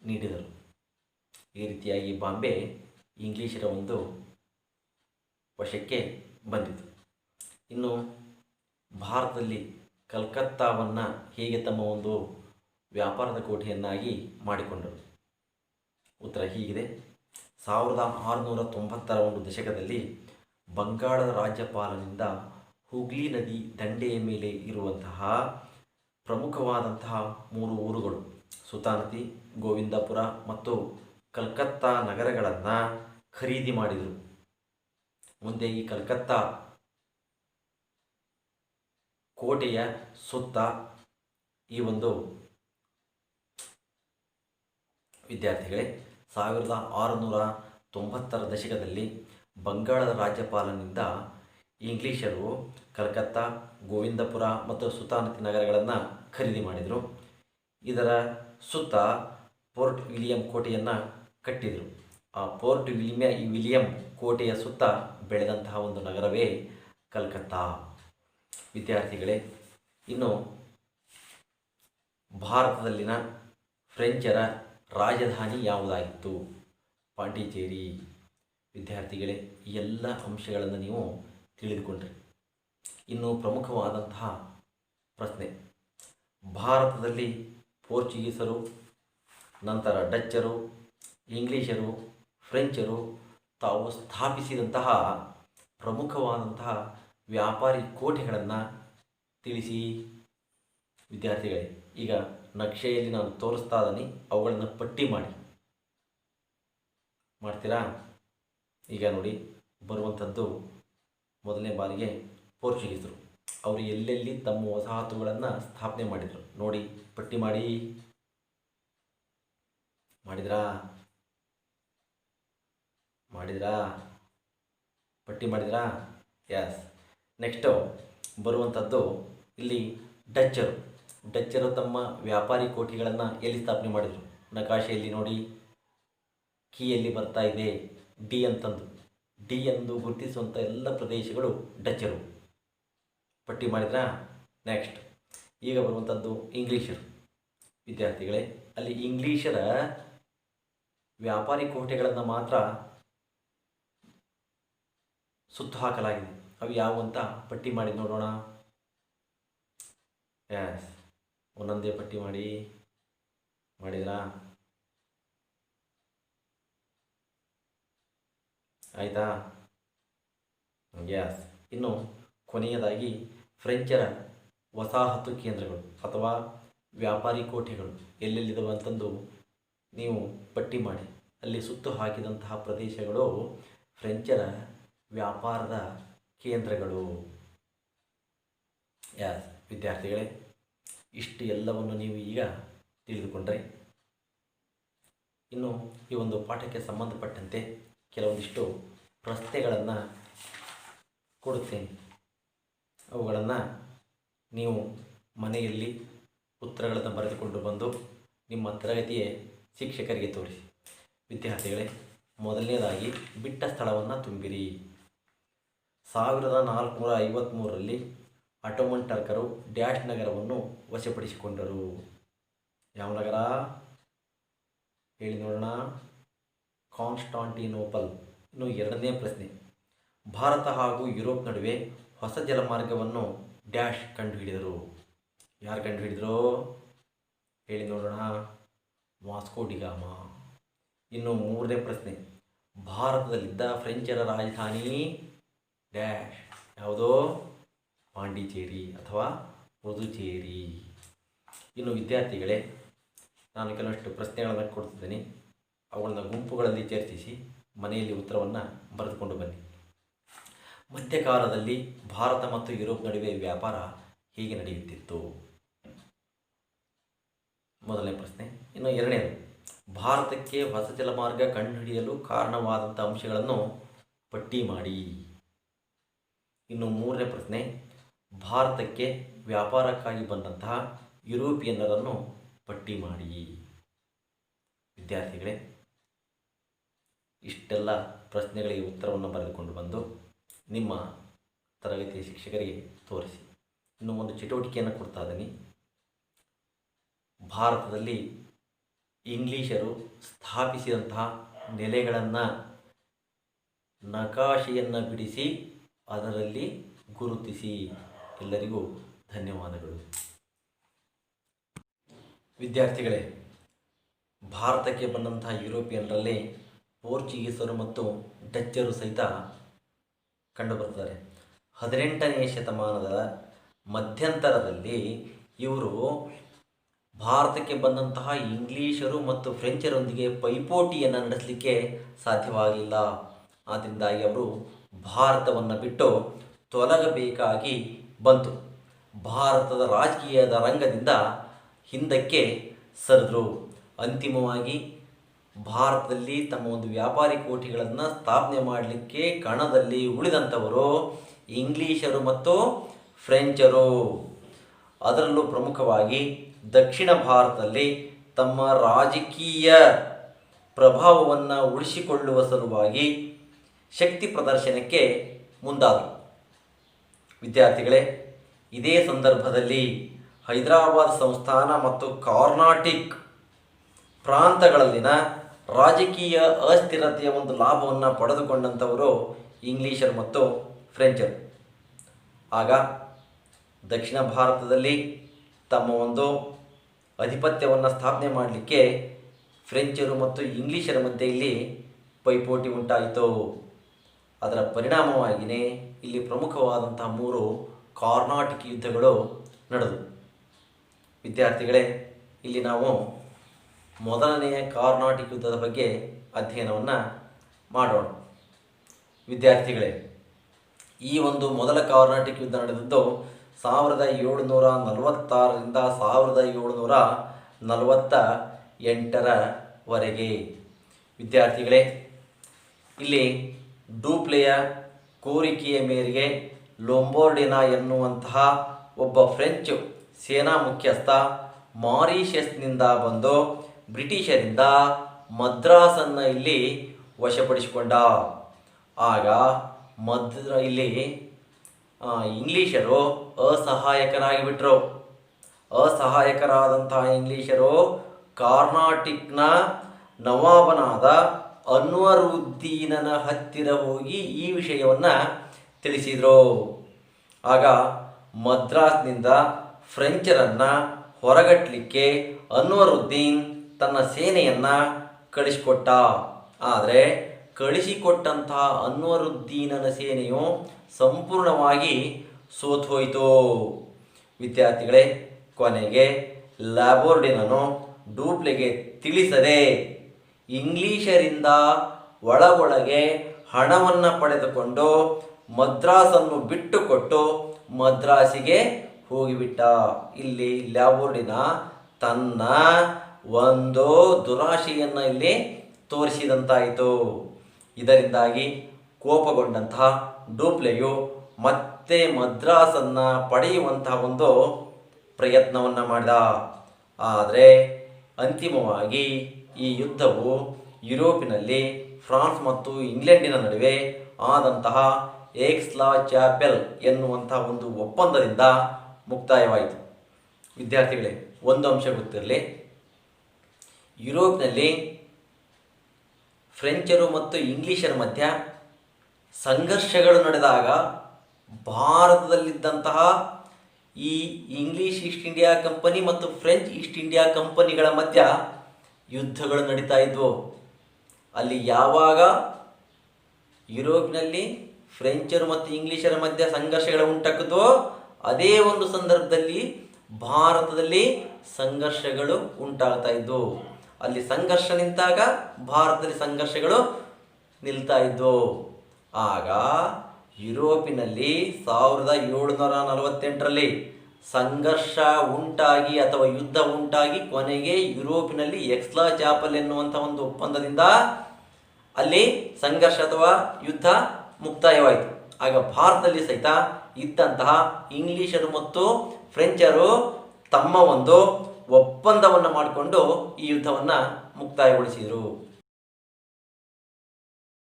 ನೀಡಿದರು. ಈ ರೀತಿಯಾಗಿ ಬಾಂಬೆ ಇಂಗ್ಲಿಷರ ಒಂದು ವಶಕ್ಕೆ ಬಂದಿತು. ಇನ್ನು ಭಾರತದಲ್ಲಿ ಕಲ್ಕತ್ತಾವನ್ನು ಹೇಗೆ ತಮ್ಮ ಒಂದು ವ್ಯಾಪಾರದ ಕೋಟೆಯನ್ನಾಗಿ ಮಾಡಿಕೊಂಡರು? ಉತ್ತರ ಹೀಗಿದೆ. 1690ರ ಒಂದು ದಶಕದಲ್ಲಿ ಬಂಗಾಳದ ರಾಜ್ಯಪಾಲನಿಂದ ಹುಗ್ಲಿ ನದಿ ದಂಡೆಯ ಮೇಲೆ ಇರುವಂತಹ ಪ್ರಮುಖವಾದಂತಹ 3 ಊರುಗಳು ಸುತಾನತಿ, ಗೋವಿಂದಪುರ ಮತ್ತು ಕಲ್ಕತ್ತಾ ನಗರಗಳನ್ನು ಖರೀದಿ ಮಾಡಿದರು. ಮುಂದೆ ಈ ಕಲ್ಕತ್ತಾ ಕೋಟೆಯ ಸುತ್ತ ಈ ಒಂದು ವಿದ್ಯಾರ್ಥಿಗಳೇ 1690ರ ದಶಕದಲ್ಲಿ ಬಂಗಾಳದ ರಾಜ್ಯಪಾಲನಿಂದ ಇಂಗ್ಲಿಷರು ಕಲ್ಕತ್ತಾ, ಗೋವಿಂದಪುರ ಮತ್ತು ಸುತಾನತಿ ನಗರಗಳನ್ನು ಖರೀದಿ ಮಾಡಿದರು. ಇದರ ಸುತ್ತ ಪೋರ್ಟ್ ವಿಲಿಯಂ ಕೋಟೆಯನ್ನು ಕಟ್ಟಿದರು. ಆ ಪೋರ್ಟ್ ವಿಲಿಯಂ ಕೋಟೆಯ ಸುತ್ತ ಬೆಳೆದಂತಹ ಒಂದು ನಗರವೇ ಕಲ್ಕತ್ತಾ. ವಿದ್ಯಾರ್ಥಿಗಳೇ, ಇನ್ನು ಭಾರತದಲ್ಲಿನ ಫ್ರೆಂಚರ ರಾಜಧಾನಿ ಯಾವುದಾಗಿತ್ತು? ಪಾಂಡಿಚೇರಿ. ವಿದ್ಯಾರ್ಥಿಗಳೇ, ಈ ಎಲ್ಲ ಅಂಶಗಳನ್ನು ನೀವು ತಿಳಿದುಕೊಂಡ್ರಿ. ಇನ್ನು ಪ್ರಮುಖವಾದಂತಹ ಪ್ರಶ್ನೆ, ಭಾರತದಲ್ಲಿ ಪೋರ್ಚುಗೀಸರು, ನಂತರ ಡಚ್ಚರು, ಇಂಗ್ಲಿಷರು, ಫ್ರೆಂಚರು ತಾವು ಸ್ಥಾಪಿಸಿದಂತಹ ಪ್ರಮುಖವಾದಂತಹ ವ್ಯಾಪಾರಿ ಕೋಟೆಗಳನ್ನು ತಿಳಿಸಿ. ವಿದ್ಯಾರ್ಥಿಗಳೇ, ಈಗ ನಕ್ಷೆಯಲ್ಲಿ ನಾನು ತೋರಿಸ್ತಾ ಇದ್ದೀನಿ, ಅವುಗಳನ್ನು ಪಟ್ಟಿ ಮಾಡ್ತೀರಾ? ಈಗ ನೋಡಿ, ಬರುವಂಥದ್ದು ಮೊದಲನೇ ಬಾರಿಗೆ ಪೋರ್ಚುಗೀಸರು. ಅವರು ಎಲ್ಲೆಲ್ಲಿ ತಮ್ಮ ವಸಾಹತುಗಳನ್ನು ಸ್ಥಾಪನೆ ಮಾಡಿದರು ನೋಡಿ, ಪಟ್ಟಿ ಮಾಡಿದ್ರಾ? ಪಟ್ಟಿ ಮಾಡಿದ್ರಾ? ಎಸ್. ನೆಕ್ಸ್ಟು ಬರುವಂಥದ್ದು ಇಲ್ಲಿ ಡಚ್ಚರು ತಮ್ಮ ವ್ಯಾಪಾರಿ ಕೋಟೆಗಳನ್ನು ಎಲ್ಲಿ ಸ್ಥಾಪನೆ ಮಾಡಿದರು? ನಕಾಶೆಯಲ್ಲಿ ನೋಡಿ, ಕೀಯಲ್ಲಿ ಬರ್ತಾ ಇದೆ ಡಿ ಅಂತಂದು. ಡಿ ಎಂದು ಗುರುತಿಸುವಂಥ ಎಲ್ಲ ಪ್ರದೇಶಗಳು ಡಚ್ಚರು. ಪಟ್ಟಿ ಮಾಡಿದ್ರಾ? ನೆಕ್ಸ್ಟ್ ಈಗ ಬರುವಂಥದ್ದು ಇಂಗ್ಲೀಷರು. ವಿದ್ಯಾರ್ಥಿಗಳೇ, ಅಲ್ಲಿ ಇಂಗ್ಲೀಷರ ವ್ಯಾಪಾರಿ ಕೋಟೆಗಳನ್ನು ಮಾತ್ರ ಸುತ್ತು ಹಾಕಲಾಗಿದೆ. ಅವು ಯಾವುವು ಅಂತ ಪಟ್ಟಿ ಮಾಡಿ ನೋಡೋಣ. ಎಸ್, ಒಂದೊಂದೇ ಪಟ್ಟಿ ಮಾಡಿದ್ರಾ? ಆಯಿತಾ? ಎಸ್. ಇನ್ನು ಕೊನೆಯದಾಗಿ ಫ್ರೆಂಚರ ವಸಾಹತು ಕೇಂದ್ರಗಳು ಅಥವಾ ವ್ಯಾಪಾರಿ ಕೋಟೆಗಳು ಎಲ್ಲೆಲ್ಲಿದ್ದಾವೆ ಅಂತಂದು ನೀವು ಪಟ್ಟಿ ಮಾಡಿ. ಅಲ್ಲಿ ಸುತ್ತು ಹಾಕಿದಂತಹ ಪ್ರದೇಶಗಳು ಫ್ರೆಂಚರ ವ್ಯಾಪಾರದ ಕೇಂದ್ರಗಳು. ಎಸ್ ವಿದ್ಯಾರ್ಥಿಗಳೇ, ಇಷ್ಟು ಎಲ್ಲವನ್ನು ನೀವು ಈಗ ತಿಳಿದುಕೊಂಡ್ರೆ, ಇನ್ನು ಈ ಒಂದು ಪಾಠಕ್ಕೆ ಸಂಬಂಧಪಟ್ಟಂತೆ ಕೆಲವೊಂದಿಷ್ಟು ಪ್ರಶ್ನೆಗಳನ್ನು ಕೊಡುತ್ತೇನೆ. ಅವುಗಳನ್ನು ನೀವು ಮನೆಯಲ್ಲಿ ಉತ್ತರಗಳನ್ನು ಬರೆದುಕೊಂಡು ಬಂದು ನಿಮ್ಮ ತರಗತಿಯ ಶಿಕ್ಷಕರಿಗೆ ತೋರಿಸಿ. ವಿದ್ಯಾರ್ಥಿಗಳೇ, ಮೊದಲನೇದಾಗಿ ಬಿಟ್ಟ ಸ್ಥಳವನ್ನು ತುಂಬಿರಿ. 1453ರಲ್ಲಿ ಅಟೋಮನ್ ಟರ್ಕರು ಡ್ಯಾಶ್ ನಗರವನ್ನು ವಶಪಡಿಸಿಕೊಂಡರು. ಯಾವ ನಗರ ಹೇಳಿ ನೋಡೋಣ? ಕಾನ್ಸ್ಟಾಂಟಿನೋಪಲ್. ಇನ್ನು ಎರಡನೇ ಪ್ರಶ್ನೆ, ಭಾರತ ಹಾಗೂ ಯುರೋಪ್ ನಡುವೆ ಹೊಸ ಜಲಮಾರ್ಗವನ್ನು ಡ್ಯಾಶ್ ಕಂಡುಹಿಡಿದರು. ಯಾರು ಕಂಡುಹಿಡಿದರು? ಹೇಳಿ ನೋಡೋಣ. ವಾಸ್ಕೋ ಡಿಗಾಮ. ಇನ್ನು ಮೂರನೇ ಪ್ರಶ್ನೆ, ಭಾರತದಲ್ಲಿದ್ದ ಫ್ರೆಂಚರ ರಾಜಧಾನಿ ಡ್ಯಾಶ್ ಯಾವುದೋ? ಪಾಂಡಿಚೇರಿ ಅಥವಾ ಪುದುಚೇರಿ. ಇನ್ನು ವಿದ್ಯಾರ್ಥಿಗಳೇ, ನಾನು ಕೆಲವಷ್ಟು ಪ್ರಶ್ನೆಗಳನ್ನು ಕೊಡ್ತಿದ್ದೀನಿ, ಅವುಗಳನ್ನ ಗುಂಪುಗಳಲ್ಲಿ ಚರ್ಚಿಸಿ ಮನೆಯಲ್ಲಿ ಉತ್ತರವನ್ನು ಬರೆದುಕೊಂಡು ಬನ್ನಿ. ಮಧ್ಯಕಾಲದಲ್ಲಿ ಭಾರತ ಮತ್ತು ಯುರೋಪ್ ನಡುವೆ ವ್ಯಾಪಾರ ಹೇಗೆ ನಡೆಯುತ್ತಿತ್ತು? ಮೊದಲನೇ ಪ್ರಶ್ನೆ. ಇನ್ನು ಎರಡನೇದು, ಭಾರತಕ್ಕೆ ಹೊಸ ಜಲಮಾರ್ಗ ಕಂಡುಹಿಡಿಯಲು ಕಾರಣವಾದಂಥ ಅಂಶಗಳನ್ನು ಪಟ್ಟಿ ಮಾಡಿ. ಇನ್ನು ಮೂರನೇ ಪ್ರಶ್ನೆ, ಭಾರತಕ್ಕೆ ವ್ಯಾಪಾರಕ್ಕಾಗಿ ಬಂದಂತಹ ಯುರೋಪಿಯನ್ನರನ್ನು ಪಟ್ಟಿ ಮಾಡಿ. ವಿದ್ಯಾರ್ಥಿಗಳೇ, ಇಷ್ಟೆಲ್ಲ ಪ್ರಶ್ನೆಗಳಿಗೆ ಉತ್ತರವನ್ನು ಬರೆದುಕೊಂಡು ಬಂದು ನಿಮ್ಮ ತರಗತಿಯ ಶಿಕ್ಷಕರಿಗೆ ತೋರಿಸಿ. ಇನ್ನು ಒಂದು ಚಟುವಟಿಕೆಯನ್ನು ಕೊಡ್ತಾ ಇದ್ದೀನಿ. ಭಾರತದಲ್ಲಿ ಇಂಗ್ಲೀಷರು ಸ್ಥಾಪಿಸಿದಂತಹ ನೆಲೆಗಳನ್ನು ನಕಾಶೆಯನ್ನು ಬಿಡಿಸಿ ಅದರಲ್ಲಿ ಗುರುತಿಸಿ. ಎಲ್ಲರಿಗೂ ಧನ್ಯವಾದಗಳು. ವಿದ್ಯಾರ್ಥಿಗಳೇ, ಭಾರತಕ್ಕೆ ಬಂದಂತಹ ಯುರೋಪಿಯನ್ರಲ್ಲಿ ಪೋರ್ಚುಗೀಸರು ಮತ್ತು ಡಚ್ಚರು ಸಹಿತ ಕಂಡುಬರ್ತಾರೆ. 18ನೇ ಶತಮಾನದ ಮಧ್ಯಂತರದಲ್ಲಿ ಇವರು ಭಾರತಕ್ಕೆ ಬಂದಂತಹ ಇಂಗ್ಲೀಷರು ಮತ್ತು ಫ್ರೆಂಚರೊಂದಿಗೆ ಪೈಪೋಟಿಯನ್ನು ನಡೆಸಲಿಕ್ಕೆ ಸಾಧ್ಯವಾಗಲಿಲ್ಲ. ಆದ್ದರಿಂದಾಗಿ ಅವರು ಭಾರತವನ್ನು ಬಿಟ್ಟು ತೊಲಗಬೇಕಾಗಿ ಬಂತು. ಭಾರತದ ರಾಜಕೀಯದ ರಂಗದಿಂದ ಹಿಂದಕ್ಕೆ ಸರಿದರು. ಅಂತಿಮವಾಗಿ ಭಾರತದಲ್ಲಿ ತಮ್ಮ ಒಂದು ವ್ಯಾಪಾರಿ ಕೋಠಿಗಳನ್ನು ಸ್ಥಾಪನೆ ಮಾಡಲಿಕ್ಕೆ ಕಣದಲ್ಲಿ ಉಳಿದಂಥವರು ಇಂಗ್ಲೀಷರು ಮತ್ತು ಫ್ರೆಂಚರು. ಅದರಲ್ಲೂ ಪ್ರಮುಖವಾಗಿ ದಕ್ಷಿಣ ಭಾರತದಲ್ಲಿ ತಮ್ಮ ರಾಜಕೀಯ ಪ್ರಭಾವವನ್ನು ಉಳಿಸಿಕೊಳ್ಳುವ ಸಲುವಾಗಿ ಶಕ್ತಿ ಪ್ರದರ್ಶನಕ್ಕೆ ಮುಂದಾದರು. ವಿದ್ಯಾರ್ಥಿಗಳೇ, ಇದೇ ಸಂದರ್ಭದಲ್ಲಿ ಹೈದರಾಬಾದ್ ಸಂಸ್ಥಾನ ಮತ್ತು ಕರ್ನಾಟಿಕ್ ಪ್ರಾಂತಗಳಲ್ಲಿನ ರಾಜಕೀಯ ಅಸ್ಥಿರತೆಯ ಒಂದು ಲಾಭವನ್ನು ಪಡೆದುಕೊಂಡಂಥವರು ಇಂಗ್ಲೀಷರು ಮತ್ತು ಫ್ರೆಂಚರು. ಆಗ ದಕ್ಷಿಣ ಭಾರತದಲ್ಲಿ ತಮ್ಮ ಒಂದು ಆಧಿಪತ್ಯವನ್ನು ಸ್ಥಾಪನೆ ಮಾಡಲಿಕ್ಕೆ ಫ್ರೆಂಚರು ಮತ್ತು ಇಂಗ್ಲೀಷರ ಮಧ್ಯೆ ಇಲ್ಲಿ ಪೈಪೋಟಿ ಉಂಟಾಯಿತು. ಅದರ ಪರಿಣಾಮವಾಗಿಯೇ ಇಲ್ಲಿ ಪ್ರಮುಖವಾದಂತಹ 3 ಕರ್ನಾಟಿಕ್ ಯುದ್ಧಗಳು ನಡೆದವು. ವಿದ್ಯಾರ್ಥಿಗಳೇ, ಇಲ್ಲಿ ನಾವು ಮೊದಲನೆಯ ಕರ್ನಾಟಿಕ್ ಯುದ್ಧದ ಬಗ್ಗೆ ಅಧ್ಯಯನವನ್ನು ಮಾಡೋಣ. ವಿದ್ಯಾರ್ಥಿಗಳೇ, ಈ ಒಂದು ಮೊದಲ ಕರ್ನಾಟಿಕ್ ಯುದ್ಧ ನಡೆದದ್ದು 1746ರಿಂದ 1748ರವರೆಗೆ. ವಿದ್ಯಾರ್ಥಿಗಳೇ, ಇಲ್ಲಿ ಡೂಪ್ಲೆಯ ಕೋರಿಕೆಯ ಮೇರೆಗೆ ಲೊಂಬಾರ್ಡಿನಾ ಎನ್ನುವಂತಹ ಒಬ್ಬ ಫ್ರೆಂಚ್ ಸೇನಾ ಮುಖ್ಯಸ್ಥ ಮಾರಿಷಸ್ನಿಂದ ಬಂದು ಬ್ರಿಟಿಷರಿಂದ ಮದ್ರಾಸನ್ನು ಇಲ್ಲಿ ವಶಪಡಿಸಿಕೊಂಡ. ಆಗ ಇಲ್ಲಿ ಇಂಗ್ಲೀಷರು ಅಸಹಾಯಕರಾಗಿಬಿಟ್ರು. ಅಸಹಾಯಕರಾದಂತಹ ಇಂಗ್ಲೀಷರು ಕರ್ನಾಟಿಕ್ನ ನವಾಬನಾದ ಅನ್ವರುದ್ದೀನನ ಹತ್ತಿರ ಹೋಗಿ ಈ ವಿಷಯವನ್ನು ತಿಳಿಸಿದರು. ಆಗ ಮದ್ರಾಸ್ನಿಂದ ಫ್ರೆಂಚರನ್ನು ಹೊರಗಟ್ಟಲಿಕ್ಕೆ ಅನ್ವರುದ್ದೀನ್ ತನ್ನ ಸೇನೆಯನ್ನು ಕಳಿಸಿಕೊಟ್ಟ. ಆದರೆ ಕಳಿಸಿಕೊಟ್ಟಂತಹ ಅನ್ವರುದ್ದೀನನ ಸೇನೆಯು ಸಂಪೂರ್ಣವಾಗಿ ಸೋತೋಯಿತು. ವಿದ್ಯಾರ್ಥಿಗಳೇ, ಕೊನೆಗೆ ಲ್ಯಾಬೋರ್ಡಿನನು ಡೂಪ್ಲೆಗೆ ತಿಳಿಸದೆ ಇಂಗ್ಲೀಷರಿಂದ ಒಳಗೊಳಗೆ ಹಣವನ್ನು ಪಡೆದುಕೊಂಡು ಮದ್ರಾಸನ್ನು ಬಿಟ್ಟುಕೊಟ್ಟು ಮದ್ರಾಸಿಗೆ ಹೋಗಿಬಿಟ್ಟ. ಇಲ್ಲಿ ಲ್ಯಾಬೋರ್ಡಿನ ತನ್ನ ಒಂದು ದುರಾಶೆಯನ್ನು ಇಲ್ಲಿ ತೋರಿಸಿದಂತಾಯಿತು. ಇದರಿಂದಾಗಿ ಕೋಪಗೊಂಡಂತಹ ಡೂಪ್ಲೆಯು ಮತ್ತೆ ಮದ್ರಾಸನ್ನು ಪಡೆಯುವಂತಹ ಒಂದು ಪ್ರಯತ್ನವನ್ನು ಮಾಡಿದ. ಆದರೆ ಅಂತಿಮವಾಗಿ ಈ ಯುದ್ಧವು ಯುರೋಪಿನಲ್ಲಿ ಫ್ರಾನ್ಸ್ ಮತ್ತು ಇಂಗ್ಲೆಂಡಿನ ನಡುವೆ ಆದಂತಹ ಏಕ್ಸ್ಲಾ ಚಾಪೆಲ್ ಎನ್ನುವಂತಹ ಒಂದು ಒಪ್ಪಂದದಿಂದ ಮುಕ್ತಾಯವಾಯಿತು. ವಿದ್ಯಾರ್ಥಿಗಳೇ, ಒಂದು ಅಂಶ ಗೊತ್ತಿರಲಿ, ಯುರೋಪ್ನಲ್ಲಿ ಫ್ರೆಂಚರು ಮತ್ತು ಇಂಗ್ಲೀಷರ ಮಧ್ಯ ಸಂಘರ್ಷಗಳು ನಡೆದಾಗ ಭಾರತದಲ್ಲಿದ್ದಂತಹ ಈ ಇಂಗ್ಲಿಷ್ ಈಸ್ಟ್ ಇಂಡಿಯಾ ಕಂಪನಿ ಮತ್ತು ಫ್ರೆಂಚ್ ಈಸ್ಟ್ ಇಂಡಿಯಾ ಕಂಪನಿಗಳ ಮಧ್ಯ ಯುದ್ಧಗಳು ನಡೀತಾ ಇದ್ವು. ಅಲ್ಲಿ ಯಾವಾಗ ಯುರೋಪ್ನಲ್ಲಿ ಫ್ರೆಂಚರು ಮತ್ತು ಇಂಗ್ಲಿಷರ ಮಧ್ಯೆ ಸಂಘರ್ಷಗಳು ಉಂಟಾಗುತ್ತೋ ಅದೇ ಒಂದು ಸಂದರ್ಭದಲ್ಲಿ ಭಾರತದಲ್ಲಿ ಸಂಘರ್ಷಗಳು ಉಂಟಾಗ್ತಾ ಇದ್ವು. ಅಲ್ಲಿ ಸಂಘರ್ಷ ನಿಂತಾಗ ಭಾರತದಲ್ಲಿ ಸಂಘರ್ಷಗಳು ನಿಲ್ತಾ ಇದ್ವು. ಆಗ ಯುರೋಪಿನಲ್ಲಿ 1748ರಲ್ಲಿ ಸಂಘರ್ಷ ಉಂಟಾಗಿ ಅಥವಾ ಯುದ್ಧ ಉಂಟಾಗಿ ಕೊನೆಗೆ ಯುರೋಪಿನಲ್ಲಿ ಎಕ್ಸ್ಲಾ ಚಾಪಲ್ ಎನ್ನುವಂಥ ಒಂದು ಒಪ್ಪಂದದಿಂದ ಅಲ್ಲಿ ಸಂಘರ್ಷ ಅಥವಾ ಯುದ್ಧ ಮುಕ್ತಾಯವಾಯಿತು. ಆಗ ಭಾರತದಲ್ಲಿ ಸಹಿತ ಇದ್ದಂತಹ ಇಂಗ್ಲಿಷರು ಮತ್ತು ಫ್ರೆಂಚರು ತಮ್ಮ ಒಂದು ಒಪ್ಪಂದವನ್ನು ಮಾಡಿಕೊಂಡು ಈ ಯುದ್ಧವನ್ನು ಮುಕ್ತಾಯಗೊಳಿಸಿದರು.